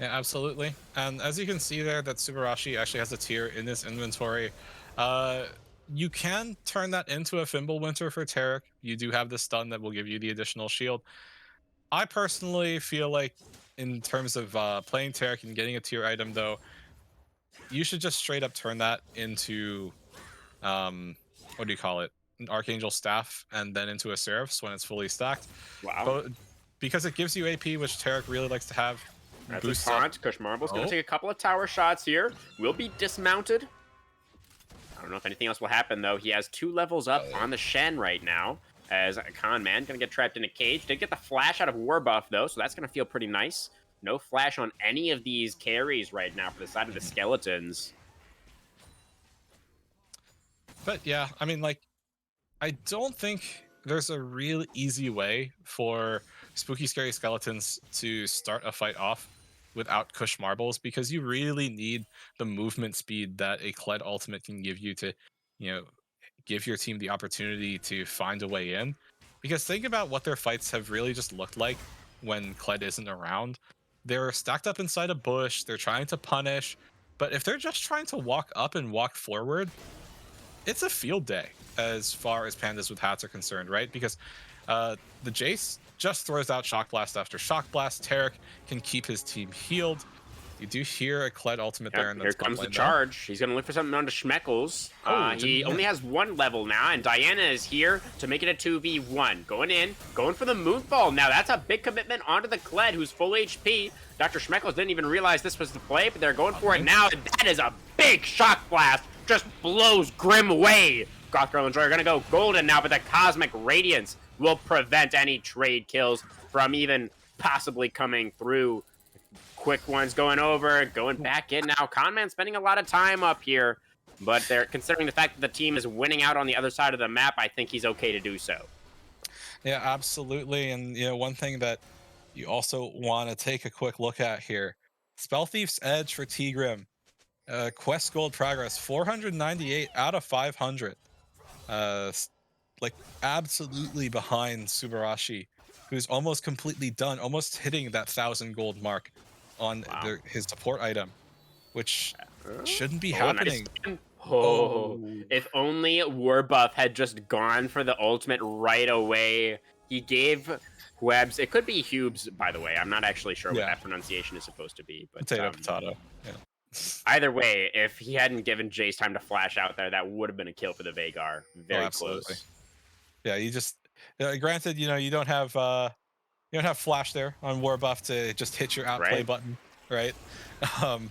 Yeah, absolutely. And as you can see there, that Subarashi actually has a tier in his inventory. You can turn that into a Fimbulwinter for Tarek. You do have the stun that will give you the additional shield. I personally feel like in terms of playing Tarek and getting a tier item, though, you should just straight up turn that into, what do you call it? An Archangel Staff, and then into a Seraphs when it's fully stacked. Wow. But because it gives you AP, which Tarek really likes to have. That's a taunt. Kush Marble's going to take a couple of tower shots here. Will be dismounted. I don't know if anything else will happen, though. He has 2 levels up on the Shen right now, as Conman going to get trapped in a cage. Did get the flash out of Warbuff, though, so that's going to feel pretty nice. No flash on any of these carries right now for the side of the Skeletons. But yeah, I mean, like, I don't think there's a real easy way for Spooky Scary Skeletons to start a fight off without Kush Marbles, because you really need the movement speed that a Kled ultimate can give you to you know, give your team the opportunity to find a way in. Because think about what their fights have really just looked like when Kled isn't around. They're stacked up inside a bush, they're trying to punish, but if they're just trying to walk up and walk forward, it's a field day as far as Pandas with hats are concerned, right? Because the Jace just throws out Shock Blast after Shock Blast. Tarek can keep his team healed. You do hear a Kled ultimate there in the Here top comes the lane, charge. He's going to look for something onto Schmeckles. He only has 1 level now, and Diana is here to make it a 2v1. Going in, going for the Moonfall. Now, that's a big commitment onto the Kled, who's full HP. Dr. Schmeckles didn't even realize this was the play, but they're going for it now, and that is a big Shock Blast. Just blows Grim away. Goth Girl Enjoyer going to go golden now, but the Cosmic Radiance will prevent any trade kills from even possibly coming through. Quick ones going over, going back in now. Conman spending a lot of time up here, but they're considering the fact that the team is winning out on the other side of the map. I think he's okay to do so. Yeah, absolutely. And one thing that you also want to take a quick look at here: Spell Thief's Edge for Tigrim. Quest Gold Progress 498 out of 500. Like absolutely behind Subarashi, who's almost completely done, almost hitting that 1,000 gold mark on his support item, which shouldn't be happening. Nice. If only Warbuff had just gone for the ultimate right away. He gave Webs, it could be Hubes, by the way. I'm not actually sure what that pronunciation is supposed to be. But potato. Yeah. Either way, if he hadn't given Jace time to flash out there, that would have been a kill for the Veigar. Very close. Yeah, you just granted, you don't have flash there on Warbuff to just hit your outplay button, right?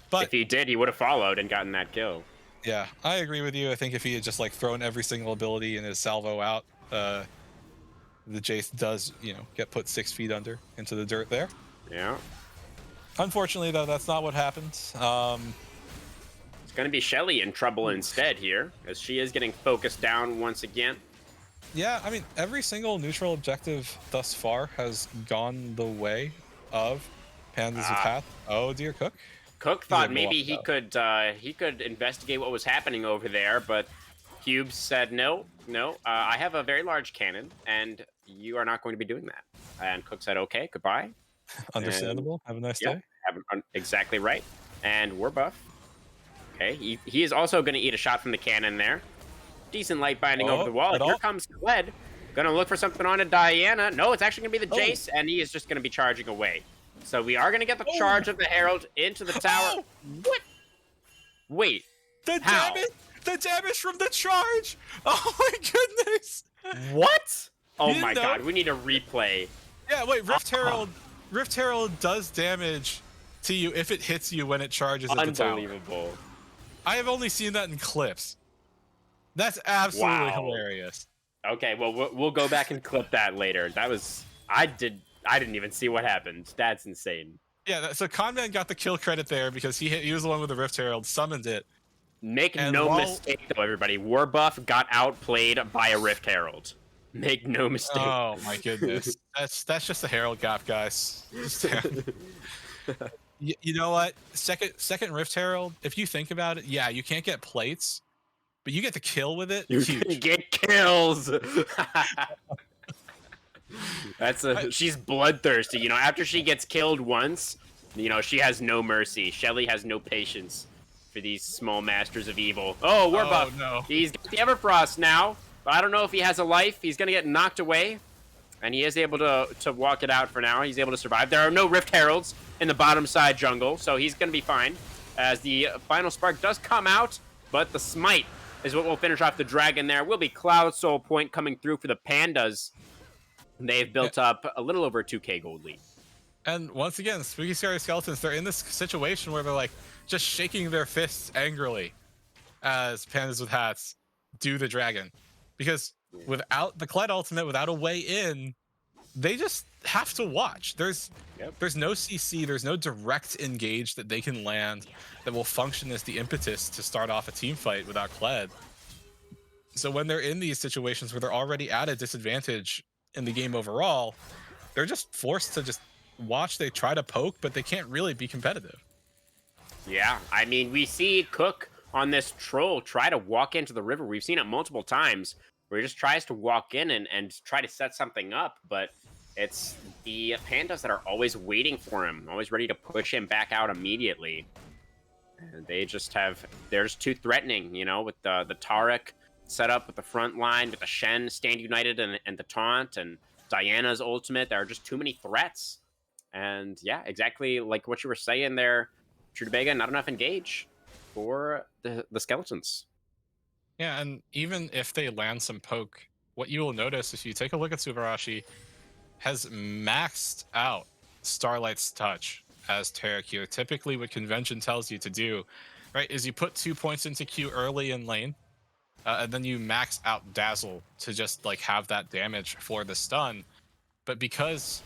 But if he did, he would have followed and gotten that kill. Yeah, I agree with you. I think if he had just thrown every single ability in his salvo out, the Jace does, get put 6 feet under into the dirt there. Yeah. Unfortunately, though, that's not what happened. It's going to be Shelly in trouble instead here, as she is getting focused down once again. Yeah, I mean, every single neutral objective thus far has gone the way of Pandas with Path. Oh dear, Cook. Cook thought maybe he could investigate what was happening over there, but Hubes said no. I have a very large cannon, and you are not going to be doing that. And Cook said, okay, goodbye. Understandable. Have a nice day. Exactly right. And we're buff. Okay, he is also going to eat a shot from the cannon there. Decent light binding over the wall. Here comes Kled. Gonna look for something on a Diana. No, it's actually gonna be the Jace, and he is just gonna be charging away. So we are gonna get the charge of the Herald into the tower. What? Wait. The damage from the charge! Oh my goodness! What? Oh my god, we need a replay. Yeah, wait, Rift Herald does damage to you if it hits you when it charges at the tower. Unbelievable. I have only seen that in clips. That's absolutely hilarious. Okay, well, we'll go back and clip that later. That was... I didn't even see what happened. That's insane. Yeah, so Conman got the kill credit there because he was the one with the Rift Herald, summoned it. Make no mistake, though, everybody. Warbuff got outplayed by a Rift Herald. Make no mistake. Oh, my goodness. That's just a Herald gap, guys. You know what? Second Rift Herald, if you think about it, yeah, you can't get plates, but you get the kill with it. You can get kills. She's bloodthirsty. After she gets killed once, she has no mercy. Shelly has no patience for these small masters of evil. Oh, Warbuff. Oh, no. He's got the Everfrost now, but I don't know if he has a life. He's gonna get knocked away, and he is able to walk it out for now. He's able to survive. There are no Rift Heralds in the bottom side jungle, so he's gonna be fine. As the final spark does come out, but the smite is what will finish off the dragon there. Will be Cloud Soul Point coming through for the Pandas. They've built up a little over a 2k gold lead. And once again, Spooky Scary Skeletons, they're in this situation where they're just shaking their fists angrily as Pandas with hats do the dragon. Because without the Kled ultimate, without a way in, they just have to watch. There's no CC, there's no direct engage that they can land that will function as the impetus to start off a team fight without Kled. So when they're in these situations where they're already at a disadvantage in the game overall, they're just forced to just watch. They try to poke, but they can't really be competitive. Yeah, I mean, we see Cook on this troll try to walk into the river. We've seen it multiple times where he just tries to walk in and try to set something up, but it's the Pandas that are always waiting for him, always ready to push him back out immediately. And they're just too threatening, you know, with the Taric set up with the front line, with the Shen stand united and the taunt and Diana's ultimate. There are just too many threats. And yeah, exactly like what you were saying there, Trudabega, not enough engage for the skeletons. Yeah, and even if they land some poke, what you will notice if you take a look at Subarashi has maxed out Starlight's Touch as Taric here. Typically what convention tells you to do, right, is you put 2 points into Q early in lane, and then you max out Dazzle to just like have that damage for the stun. But because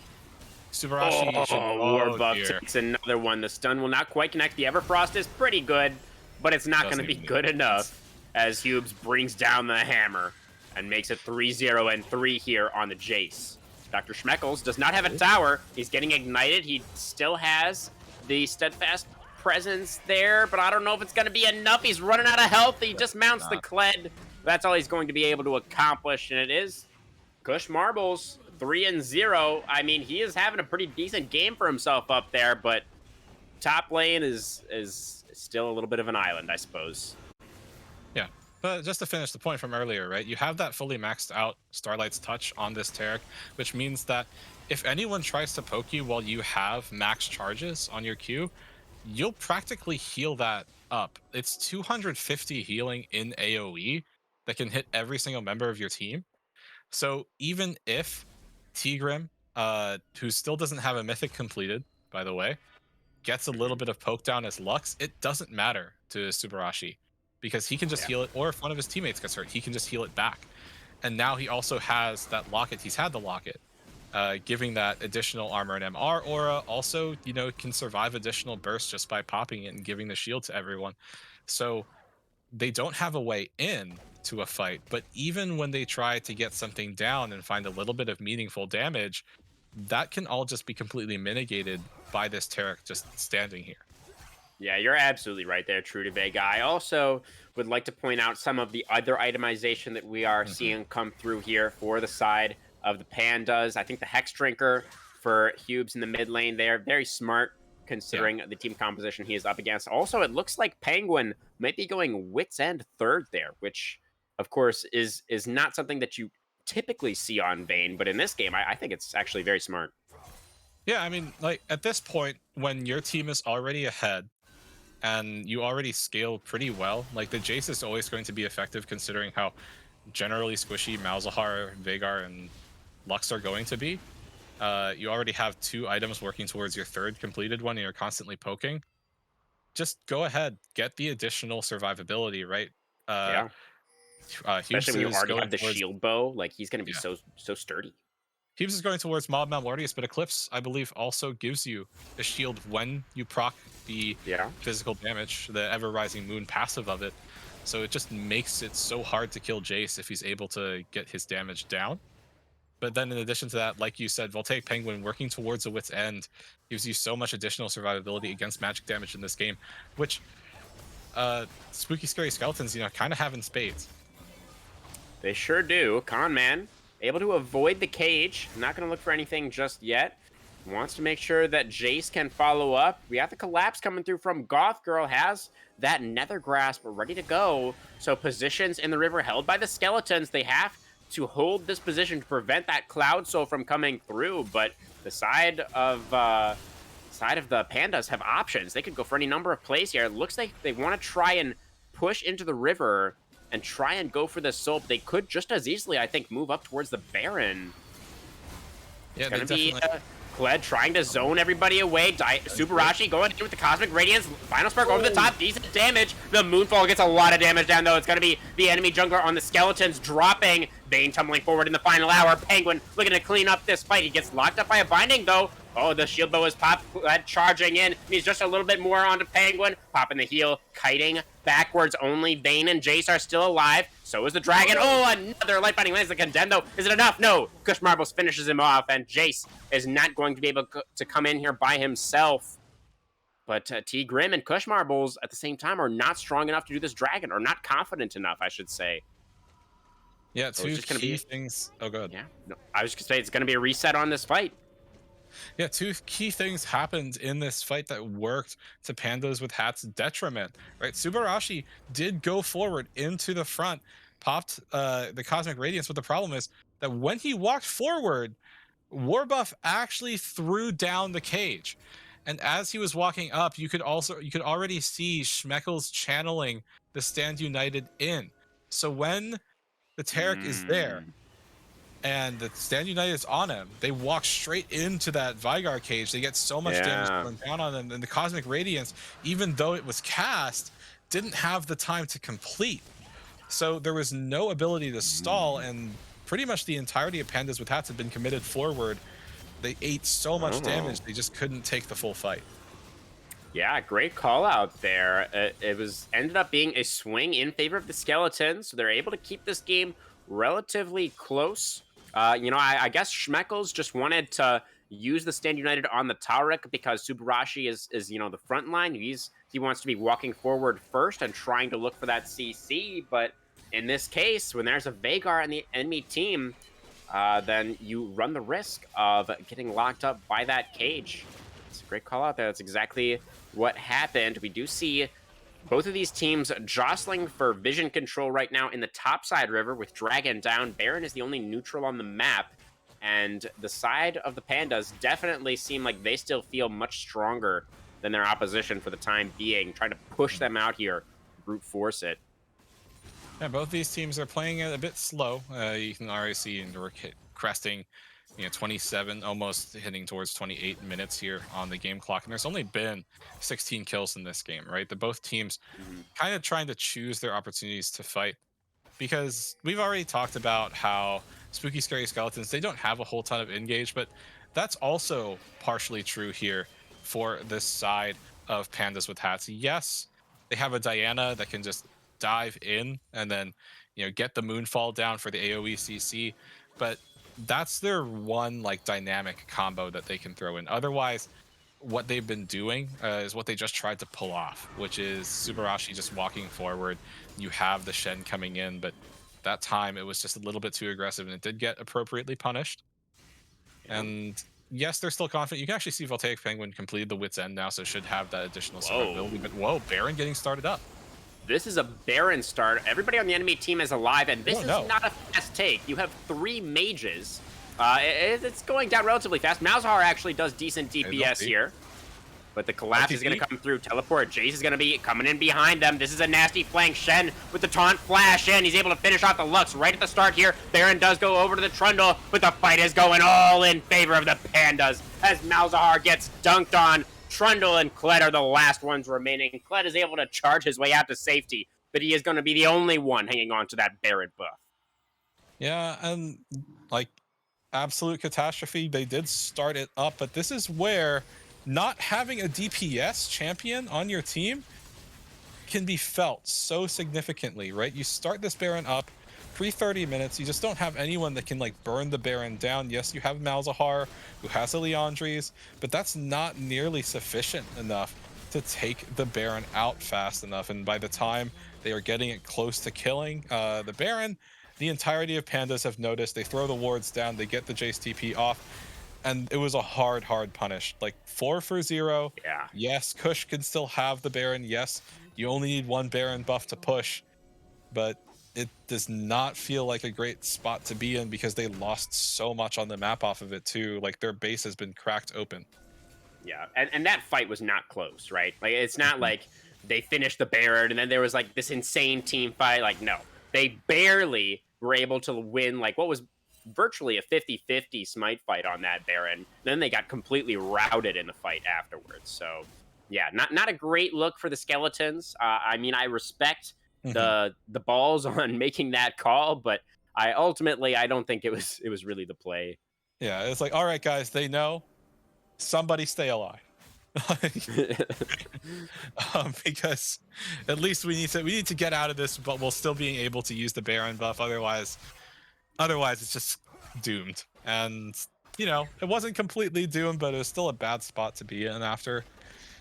Subarashi Warbuff here, takes another one. The stun will not quite connect. The Everfrost is pretty good, but it's not going to be good enough as Hubes brings down the hammer and makes it 3-0 and 3 here on the Jace. Dr. Schmeckles does not have a tower. He's getting ignited. He still has the steadfast presence there, but I don't know if it's going to be enough. He's running out of health. He just mounts the Kled. That's all he's going to be able to accomplish, and it is Kush Marbles 3-0. I mean, he is having a pretty decent game for himself up there, but top lane is still a little bit of an island, I suppose. Yeah, but just to finish the point from earlier, right? You have that fully maxed out Starlight's Touch on this Taric, which means that if anyone tries to poke you while you have max charges on your Q, you'll practically heal that up. It's 250 healing in AoE that can hit every single member of your team. So even if Tigrim, who still doesn't have a mythic completed, by the way, gets a little bit of poke down as Lux, it doesn't matter to Subarashi because he can just heal it, or if one of his teammates gets hurt, he can just heal it back. And now he also has that locket. He's had the locket, giving that additional armor and MR aura. Also, you know, can survive additional bursts just by popping it and giving the shield to everyone. So they don't have a way in to a fight, but even when they try to get something down and find a little bit of meaningful damage, that can all just be completely mitigated by this Taric just standing here. Yeah, you're absolutely right there, Trudabega. I also would like to point out some of the other itemization that we are seeing come through here for the side of the Pandas. I think the Hex Drinker for Hubes in the mid lane there, very smart considering the team composition he is up against. Also, it looks like Penguin might be going Wits End third there, which of course is not something that you typically see on Vayne, but in this game, I think it's actually very smart. Yeah, I mean, like at this point, when your team is already ahead and you already scale pretty well, like the Jace is always going to be effective considering how generally squishy Malzahar, Veigar, and Lux are going to be. You already have 2 items working towards your third completed one, and you're constantly poking. Just go ahead, get the additional survivability, right? Especially when you already have the shield bow, like he's going to be so sturdy. Hubes is going towards Mob Malmortius, but Eclipse, I believe, also gives you a shield when you proc the physical damage, the Ever Rising Moon passive of it. So it just makes it so hard to kill Jace if he's able to get his damage down. But then in addition to that, like you said, Voltaic Penguin working towards a Wit's End gives you so much additional survivability against magic damage in this game, which Spooky Scary Skeletons, you know, kind of have in spades. They sure do. Con Man able to avoid the cage. Not going to look for anything just yet. Wants to make sure that Jace can follow up. We have the collapse coming through from Goth Girl. Has that Nether Grasp ready to go. So positions in the river held by the skeletons. They have to hold this position to prevent that Cloud Soul from coming through. But the side of the Pandas have options. They could go for any number of plays here. It looks like they want to try and push into the river and try and go for the soul. They could just as easily, I think, move up towards the Baron. Yeah, it's going to be Kled trying to zone everybody away. Subarashi going through with the Cosmic Radiance. Final Spark over the top. Decent damage. The Moonfall gets a lot of damage down, though. It's going to be the enemy jungler on the skeletons dropping. Vayne tumbling forward in the final hour. Penguin looking to clean up this fight. He gets locked up by a binding, though. Oh, the shield bow is popped. Charging in. He's just a little bit more onto Penguin. Popping the heal. Kiting backwards. Only Vayne and Jace are still alive. So is the dragon. Oh, another light binding lands the condemn, though. Is it enough? No. Kush Marbles finishes him off, and Jace is not going to be able to come in here by himself. But T Grim and Kush Marbles at the same time are not strong enough to do this dragon, or not confident enough, I should say. Yeah, So it's two just going to key be, things. Oh, good. yeah. No, I was just going to say it's going to be a reset on this fight. Yeah, two key things happened in this fight that worked to Pandas with Hat's detriment, right? Subarashi did go forward into the front, popped the Cosmic Radiance, but the problem is that when he walked forward, Warbuff actually threw down the cage. And as he was walking up, you could already see Schmeckles channeling the Stand United in. So when the Taric is there, Mm. and the Stand United is on him, they walk straight into that Vigar cage. They get so much damage Yeah. going down on them, and the Cosmic Radiance, even though it was cast, didn't have the time to complete. So there was no ability to stall, and pretty much the entirety of Pandas with Hats had been committed forward. They ate so much damage, Oh. they just couldn't take the full fight. Yeah, great call out there. It was ended up being a swing in favor of the Skeletons, so they're able to keep this game relatively close. I guess Schmeckles just wanted to use the Stand United on the Taurik because Subarashi is the front line. He wants to be walking forward first and trying to look for that CC. But in this case, when there's a Vagar on the enemy team, then you run the risk of getting locked up by that cage. It's a great call out there. That's exactly what happened. We do see both of these teams jostling for vision control right now in the topside river with Dragon down. Baron is the only neutral on the map. And the side of the Pandas definitely seem like they still feel much stronger than their opposition for the time being, trying to push them out here, brute force it. Yeah, both these teams are playing it a bit slow. You can already see cresting, 27, almost hitting towards 28 minutes here on the game clock. And there's only been 16 kills in this game, right? The both teams kind of trying to choose their opportunities to fight, because we've already talked about how Spooky Scary Skeletons, they don't have a whole ton of engage, but that's also partially true here for this side of Pandas with Hats. Yes, they have a Diana that can just dive in and then get the Moonfall down for the AoE CC, but that's their one like dynamic combo that they can throw in. Otherwise, what they've been doing is what they just tried to pull off, which is Subarashi just walking forward. You have the Shen coming in, but that time it was just a little bit too aggressive, and it did get appropriately punished. Yeah. And yes, they're still confident. You can actually see Voltaic Penguin completed the Wit's End now, so should have that additional survivability. But whoa, Baron getting started up. This is a Baron start. Everybody on the enemy team is alive, and this is no. not a fast take. You have 3 mages. It's going down relatively fast. Malzahar actually does decent DPS here. But the collapse is going to come through. Teleport. Jace is going to be coming in behind them. This is a nasty flank. Shen with the taunt flash in. He's able to finish off the Lux right at the start here. Baron does go over to the Trundle, but the fight is going all in favor of the Pandas as Malzahar gets dunked on. Trundle and Kled are the last ones remaining. Kled is able to charge his way out to safety, but he is going to be the only one hanging on to that Baron buff. Yeah, and like absolute catastrophe, they did start it up, but this is where not having a DPS champion on your team can be felt so significantly, right? You start this Baron up pre 30 minutes, you just don't have anyone that can like burn the Baron down. Yes, you have Malzahar who has a Leandries, but that's not nearly sufficient enough to take the Baron out fast enough. And by the time they are getting it close to killing the Baron, the entirety of Pandas have noticed. They throw the wards down, they get the Jace TP off, and it was a hard punished. Like 4 for 0. Yeah. Yes, Kush can still have the Baron. Yes, you only need 1 Baron buff to push, but it does not feel like a great spot to be in because they lost so much on the map off of it too. Like their base has been cracked open. Yeah, and that fight was not close, right? Like, it's not like they finished the Baron and then there was like this insane team fight. Like, no, they barely were able to win like what was virtually a 50-50 smite fight on that Baron. Then they got completely routed in the fight afterwards. So yeah, not a great look for the Skeletons. I mean, I respect the balls on making that call, but I don't think it was really the play. Yeah, it's like, all right, guys, they know. Somebody stay alive. Because at least we need to get out of this, but while still being able to use the Baron buff. Otherwise it's just doomed. And it wasn't completely doomed, but it was still a bad spot to be in after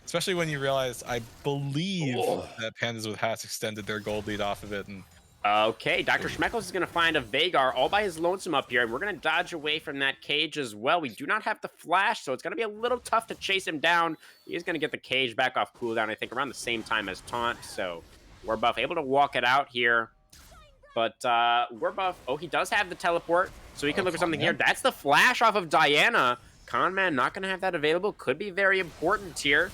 especially when you realize, I believe Oh. that Pandas with Hats extended their gold lead off of it. And Okay, Dr. Schmeckles is going to find a Vagar all by his lonesome up here, and we're going to dodge away from that cage as well. We do not have the flash, so it's going to be a little tough to chase him down. He is going to get the cage back off cooldown, I think, around the same time as Taunt, so Warbuff able to walk it out here. But Warbuff, oh, he does have the teleport, so he can look for something here. That's the flash off of Diana. Conman not going to have that available. Could be very important here.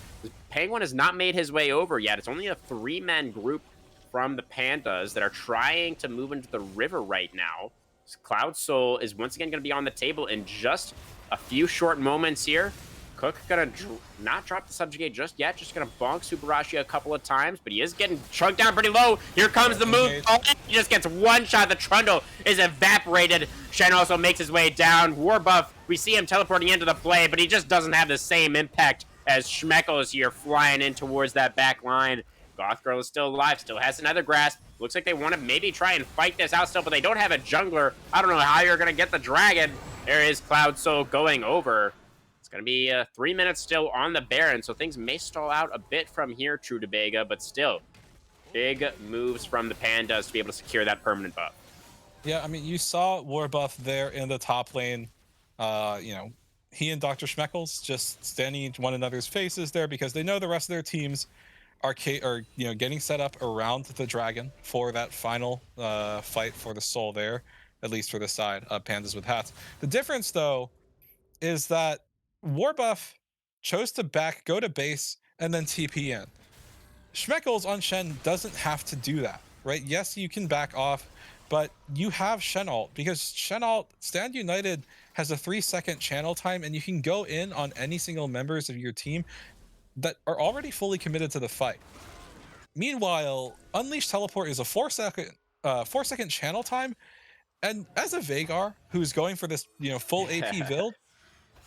Penguin has not made his way over yet. It's only a 3-man group from the Pandas that are trying to move into the river right now. Cloud Soul is once again going to be on the table in just a few short moments here. Cook going to not drop the subjugate just yet, just going to bonk Subarashi a couple of times, but he is getting chunked down pretty low. Here comes the move. Oh, he just gets one shot. The Trundle is evaporated. Shen also makes his way down. Warbuff, we see him teleporting into the play, but he just doesn't have the same impact as Schmeckles here flying in towards that back line. Goth Girl is still alive, still has another grasp. Looks like they want to maybe try and fight this out still, but they don't have a jungler. I don't know how you're going to get the dragon. There is Cloud Soul going over. It's going to be 3 minutes still on the Baron, so things may stall out a bit from here, True to Bega, but still, big moves from the Pandas to be able to secure that permanent buff. yeah, I mean, you saw Warbuff there in the top lane. You know, he and Dr. Schmeckles just standing in one another's faces there because they know the rest of their teams are getting set up around the dragon for that final fight for the soul there, at least for the side of Pandas with Hats. The difference, though, is that Warbuff chose to go to base and then TP in. Schmeckles on Shen doesn't have to do that, right? Yes, you can back off, but you have Shen ult, because Shen ult, Stand United has a 3-second channel time, and you can go in on any single members of your team that are already fully committed to the fight. Meanwhile, Unleash Teleport is a 4-second channel time, and as a Vagar who's going for this full AP build,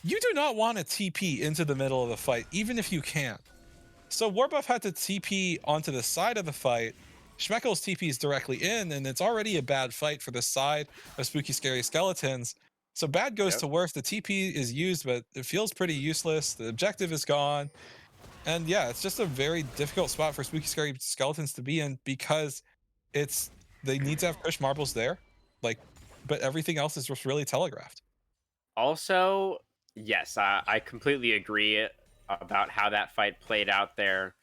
you do not want to TP into the middle of the fight, even if you can. So Warbuff had to TP onto the side of the fight. Schmeckles TPs directly in, and it's already a bad fight for the side of Spooky Scary Skeletons. So bad goes to worse. The TP is used, but it feels pretty useless. The objective is gone. And yeah, it's just a very difficult spot for Spooky Scary Skeletons to be in, because they need to have Kush Marbles there, but everything else is just really telegraphed. Also, yes, I completely agree about how that fight played out there,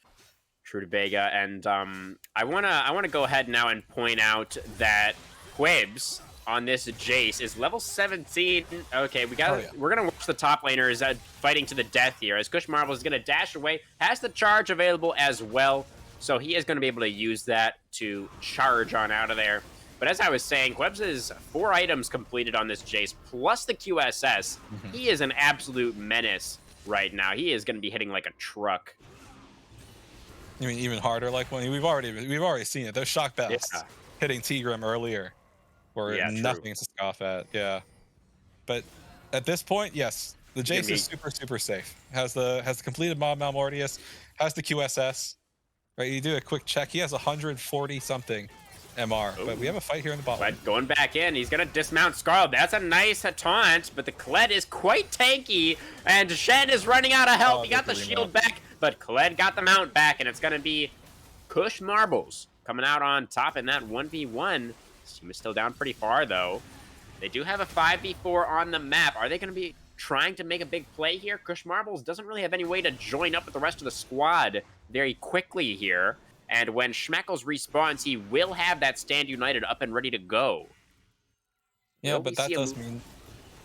True to Bega, and I wanna go ahead now and point out that Quibs on this Jace is level 17. Okay, we're gonna watch the top laners fighting to the death here, as Kush Marvel is gonna dash away, has the charge available as well, so he is gonna be able to use that to charge on out of there. But as I was saying, Quebs is 4 items completed on this Jace, plus the QSS. He is an absolute menace right now. He is gonna be hitting like a truck. You mean even harder? Like when we've already seen it. Those shock basts hitting Tigrim earlier were nothing to scoff at. Yeah, but at this point, yes, the Jace is super safe. Has the completed Mob Malmortius, has the QSS. Right, you do a quick check. He has 140 something MR, but we have a fight here in the bottom. Kled going back in. He's going to dismount Scarlet. That's a nice taunt, but the Kled is quite tanky, and Shen is running out of health. He got the shield back, but Kled got the mount back, and it's going to be Kush Marbles coming out on top in that 1v1. Team is still down pretty far, though. They do have a 5v4 on the map. Are they going to be trying to make a big play here? Kush Marbles doesn't really have any way to join up with the rest of the squad very quickly here. And when Schmeckles respawns, he will have that Stand United up and ready to go. Yeah, but that does mean...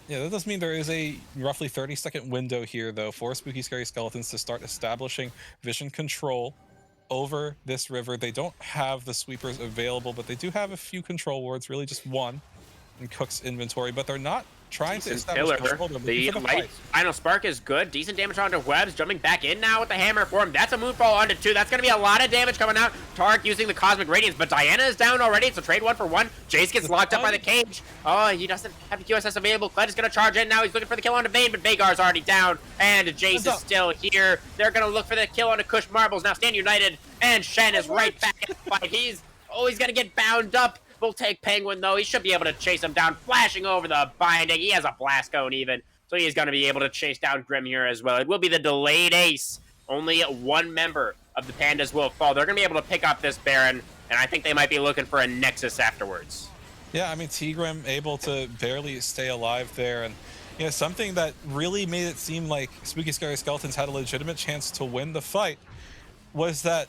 Yeah, that does mean there is a roughly 30-second window here, though, for Spooky Scary Skeletons to start establishing vision control over this river. They don't have the sweepers available, but they do have a few control wards, really just one in Cook's inventory, but they're not trying to establish control. The light Final Spark is good. Decent damage onto Webs. Jumping back in now with the hammer for him. That's a Moonfall onto 2. That's going to be a lot of damage coming out. Tark using the Cosmic Radiance, but Diana is down already. It's a trade 1-for-1. Jace gets locked up by the cage. Oh, he doesn't have the QSS available. Kled is going to charge in now. He's looking for the kill onto Vayne, but Vagar's already down, and Jace is still here. They're going to look for the kill onto Kush Marbles. Now Stand United, and Shen is right back in the fight. He's going to get bound up. We'll take Penguin, though. He should be able to chase him down, flashing over the binding. He has a blast cone even, so he's going to be able to chase down Grim here as well. It will be the delayed ace only one member of the Pandas will fall. They're going to be able to pick up this Baron, and I think they might be looking for a Nexus afterwards. Yeah, I mean, Tigrim able to barely stay alive there, and something that really made it seem like Spooky Scary Skeletons had a legitimate chance to win the fight was that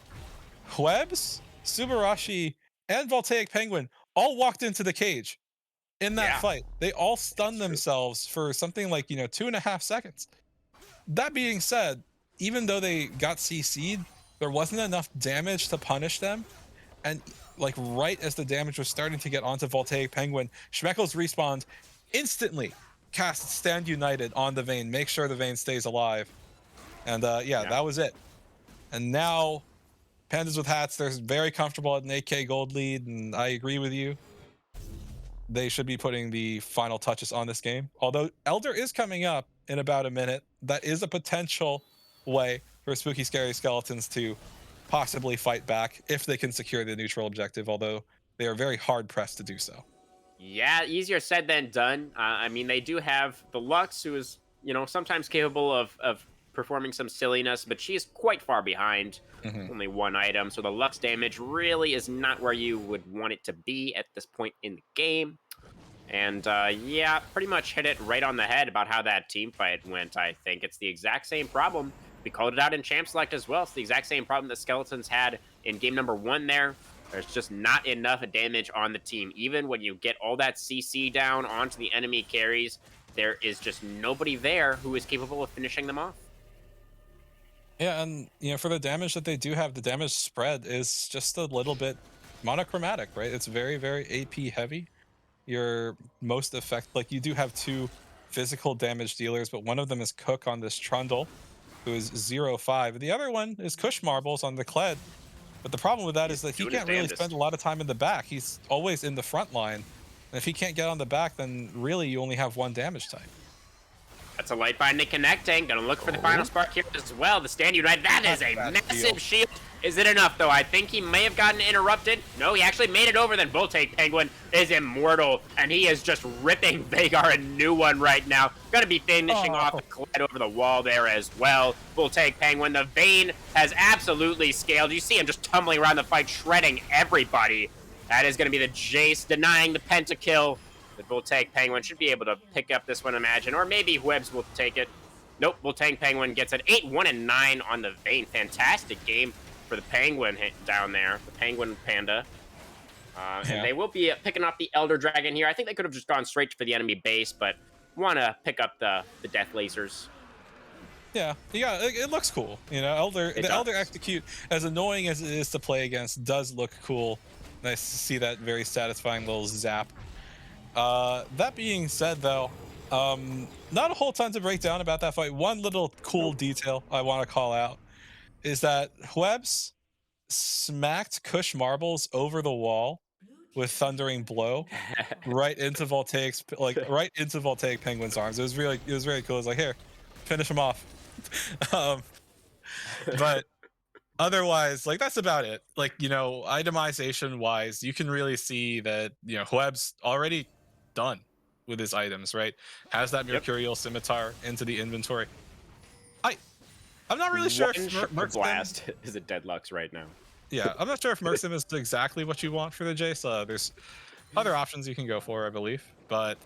Hwebs, Subarashi, and Voltaic Penguin all walked into the cage in that fight. They all stunned themselves for something like 2.5 seconds. That being said, even though they got CC'd, there wasn't enough damage to punish them, and like right as the damage was starting to get onto Voltaic Penguin, Schmeckles respawned, instantly cast Stand United on the Vayne, make sure the Vayne stays alive. And that was it. And now Pandas with hats, they're very comfortable at an 8k gold lead, and I agree with you. They should be putting the final touches on this game. Although Elder is coming up in about a minute, that is a potential way for Spooky Scary Skeletons to possibly fight back if they can secure the neutral objective, although they are very hard pressed to do so. Yeah, easier said than done. I mean, they do have the Lux, who is, sometimes capable of performing some silliness, but she's quite far behind. Only one item, so the Lux damage really is not where you would want it to be at this point in the game. And yeah, pretty much hit it right on the head about how that team fight went. I think it's the exact same problem. We called it out in Champ Select as well. It's the exact same problem that Skeletons had in game number 1 there. There's just not enough damage on the team. Even when you get all that CC down onto the enemy carries, there is just nobody there who is capable of finishing them off. Yeah, and for the damage that they do have, the damage spread is just a little bit monochromatic, right? It's very, very AP heavy. Your most like you do have 2 physical damage dealers, but one of them is Cook on this Trundle, who is 0-5. The other one is Kush Marbles on the Kled. But the problem with that is that he can't really spend a lot of time in the back. He's always in the front line. And if he can't get on the back, then really you only have 1 damage type. That's a light binding connecting. Gonna look for the final spark here as well. The Stand United. That is a massive shield. Is it enough, though? I think he may have gotten interrupted. No, he actually made it over. Then Voltaic Penguin is immortal, and he is just ripping Vagar a new one right now. Gonna be finishing off the Collide over the wall there as well. Voltaic Penguin, the Vayne has absolutely scaled. You see him just tumbling around the fight, shredding everybody. That is gonna be the Jace denying the pentakill. The Voltaic Penguin should be able to pick up this one, imagine. Or maybe Webs will take it. Nope, Voltaic Penguin gets it. 8-1-9 on the Vayne. Fantastic game for the Penguin down there. The Penguin Panda. And they will be picking up the Elder Dragon here. I think they could have just gone straight for the enemy base, but want to pick up the Death Lasers. Yeah, it looks cool. Elder Execute, as annoying as it is to play against, does look cool. Nice to see that very satisfying little zap. That being said, though, not a whole ton to break down about that fight. One little cool detail I want to call out is that Hwebs smacked Kush Marbles over the wall with Thundering Blow right into Voltaic's Penguin's arms. It was very cool. It was like, here, finish him off. But otherwise, that's about it. Itemization wise, you can really see that Hwebs already done with his items, right? Has that Mercurial Scimitar into the inventory. I'm not really sure if Blast is a Deadlux right now. Yeah, I'm not sure if Mercsim is exactly what you want for the Jace. There's other options you can go for, I believe, but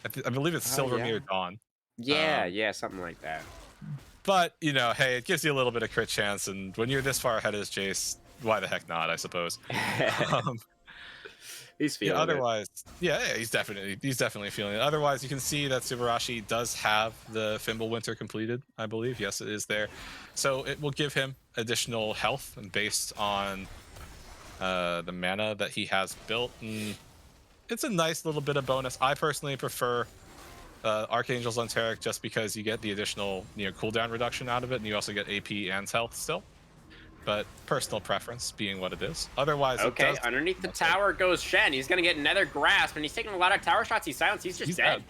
I believe it's Silvermere Dawn. Yeah, something like that. But hey, it gives you a little bit of crit chance, and when you're this far ahead as Jace, why the heck not? I suppose. He's feeling otherwise, he's definitely feeling it. Otherwise, you can see that Subarashi does have the Fimbulwinter completed, I believe. Yes, it is there. So it will give him additional health, and based on the mana that he has built, and it's a nice little bit of bonus. I personally prefer Archangel's Enteric just because you get the additional cooldown reduction out of it, and you also get AP and health still. But personal preference being what it is. Otherwise, okay. Underneath the tower goes Shen. He's gonna get another grasp, and he's taking a lot of tower shots. He's silenced. He's just dead.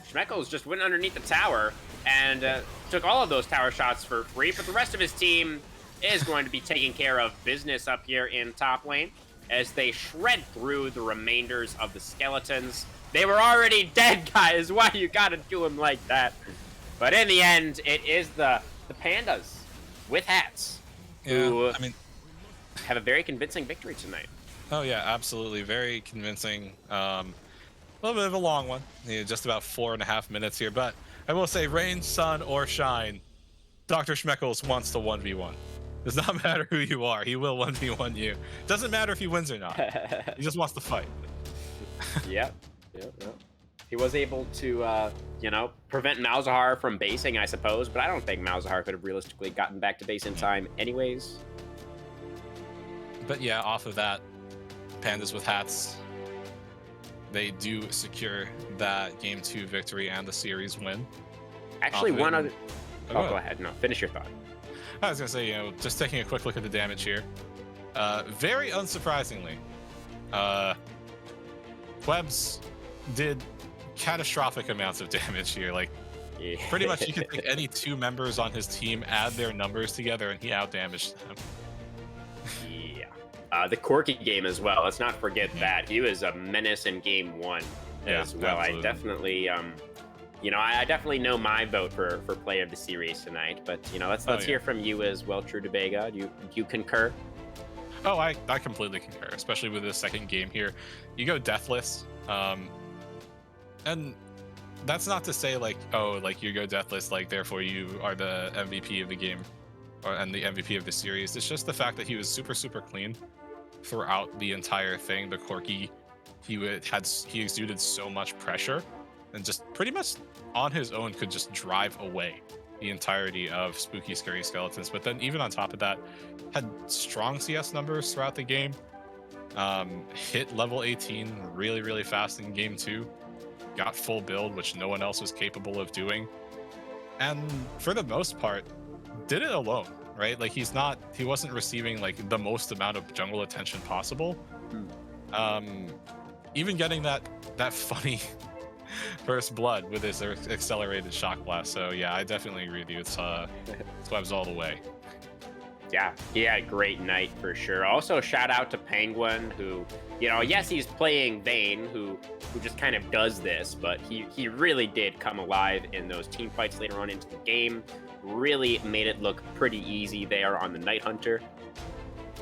Schmeckles just went underneath the tower and took all of those tower shots for free. But the rest of his team is going to be taking care of business up here in top lane as they shred through the remainders of the Skeletons. They were already dead, guys. Why you gotta do them like that? But in the end, it is the Pandas with Hats, Yeah, who I mean, have a very convincing victory tonight. oh yeah, absolutely, very convincing. A little bit of a long one, just about 4.5 minutes here, but I will say, rain, sun, or shine, Dr. Schmeckles wants to 1v1. Does not matter who you are, he will 1v1 you. Doesn't matter if he wins or not. He just wants to fight. Yep. He was able to, prevent Malzahar from basing, I suppose, but I don't think Malzahar could have realistically gotten back to base in time anyways. But yeah, off of that, Pandas with Hats, they do secure that Game 2 victory and the series win. Actually, one other... Oh, go ahead. No, finish your thought. I was going to say, just taking a quick look at the damage here. Very unsurprisingly, Webs did catastrophic amounts of damage here. Like, pretty much you could take any two members on his team, add their numbers together, and he outdamaged them. Yeah. The Corky game as well. Let's not forget that. He was a menace in game 1 as well. Absolutely. I definitely... I definitely know my vote for play of the series tonight, but let's hear from you as well, True to Vega. Do you concur? Oh, I completely concur, especially with the second game here. You go deathless, and that's not to say like you go deathless, like therefore you are the MVP of the game, and the MVP of the series. It's just the fact that he was super clean throughout the entire thing. The Corky, he exuded so much pressure, and just pretty much on his own could just drive away the entirety of Spooky Scary Skeletons. But then even on top of that, had strong CS numbers throughout the game. Hit level 18 really fast in game 2. Got full build, which no one else was capable of doing. And for the most part, did it alone, right? Like he wasn't receiving like the most amount of jungle attention possible. Even getting that funny first blood with his accelerated shock blast. So yeah, I definitely agree with you. It's Webs all the way. Yeah, he had a great night for sure. Also, shout out to Penguin, who, yes, he's playing Vayne, who just kind of does this, but he really did come alive in those team fights later on into the game. Really made it look pretty easy there on the Night Hunter.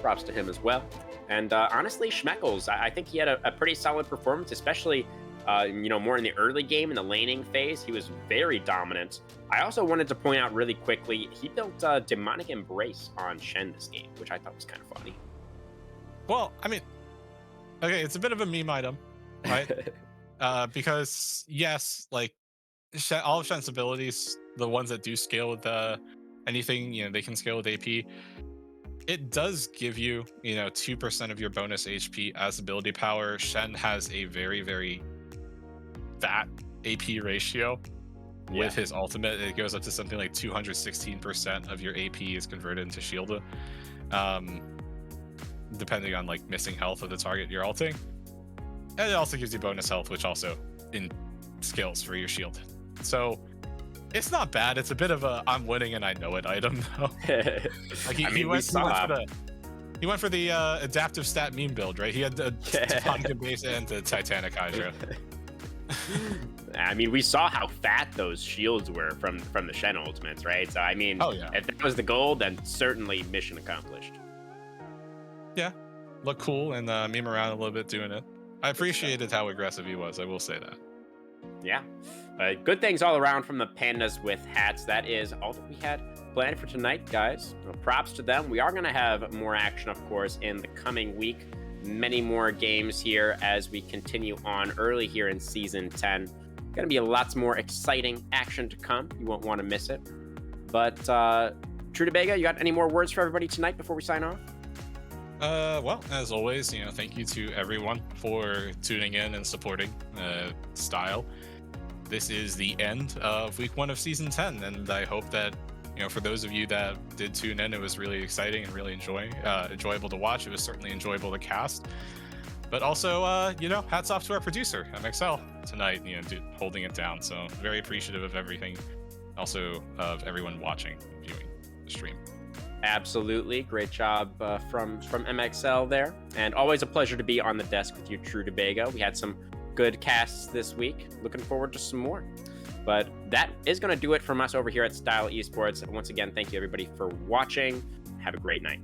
Props to him as well. And honestly, Schmeckles, I think he had a pretty solid performance, especially more in the early game, in the laning phase. He was very dominant. I also wanted to point out really quickly, he built Demonic Embrace on Shen this game, which I thought was kind of funny. Well, I mean, okay, it's a bit of a meme item, right? Because, yes, like, all of Shen's abilities, the ones that do scale with anything, they can scale with AP. It does give you, 2% of your bonus HP as ability power. Shen has a very fat AP ratio with his ultimate. It goes up to something like 216% of your AP is converted into shield, depending on like missing health of the target you're ulting. And it also gives you bonus health, which also in skills for your shield. So it's not bad. It's a bit of a I'm winning and I know it item though. Like he went for the adaptive stat meme build, right? He had the Tonic base and the Titanic Hydra. I mean, we saw how fat those shields were from the Shen ultimates, right? So I mean, if that was the goal, then certainly mission accomplished. Yeah, look cool and meme around a little bit doing it. I appreciated how aggressive he was. I will say that. Yeah, good things all around from the Pandas with Hats. That is all that we had planned for tonight, guys. Props to them. We are going to have more action, of course, in the coming week. Many more games here as we continue on early here in Season 10. Going to be lots more exciting action to come. You won't want to miss it. But, True to Vega, you got any more words for everybody tonight before we sign off? Well, as always, thank you to everyone for tuning in and supporting Style. This is the end of week 1 of Season 10, and I hope that, for those of you that did tune in, it was really exciting and really enjoyable to watch. It was certainly enjoyable to cast. But also, hats off to our producer, MXL, tonight, holding it down. So very appreciative of everything. Also of everyone watching, viewing the stream. Absolutely. Great job from MXL there. And always a pleasure to be on the desk with you, True to Vega. We had some good casts this week. Looking forward to some more. But that is going to do it from us over here at Style Esports. Once again, thank you everybody for watching. Have a great night.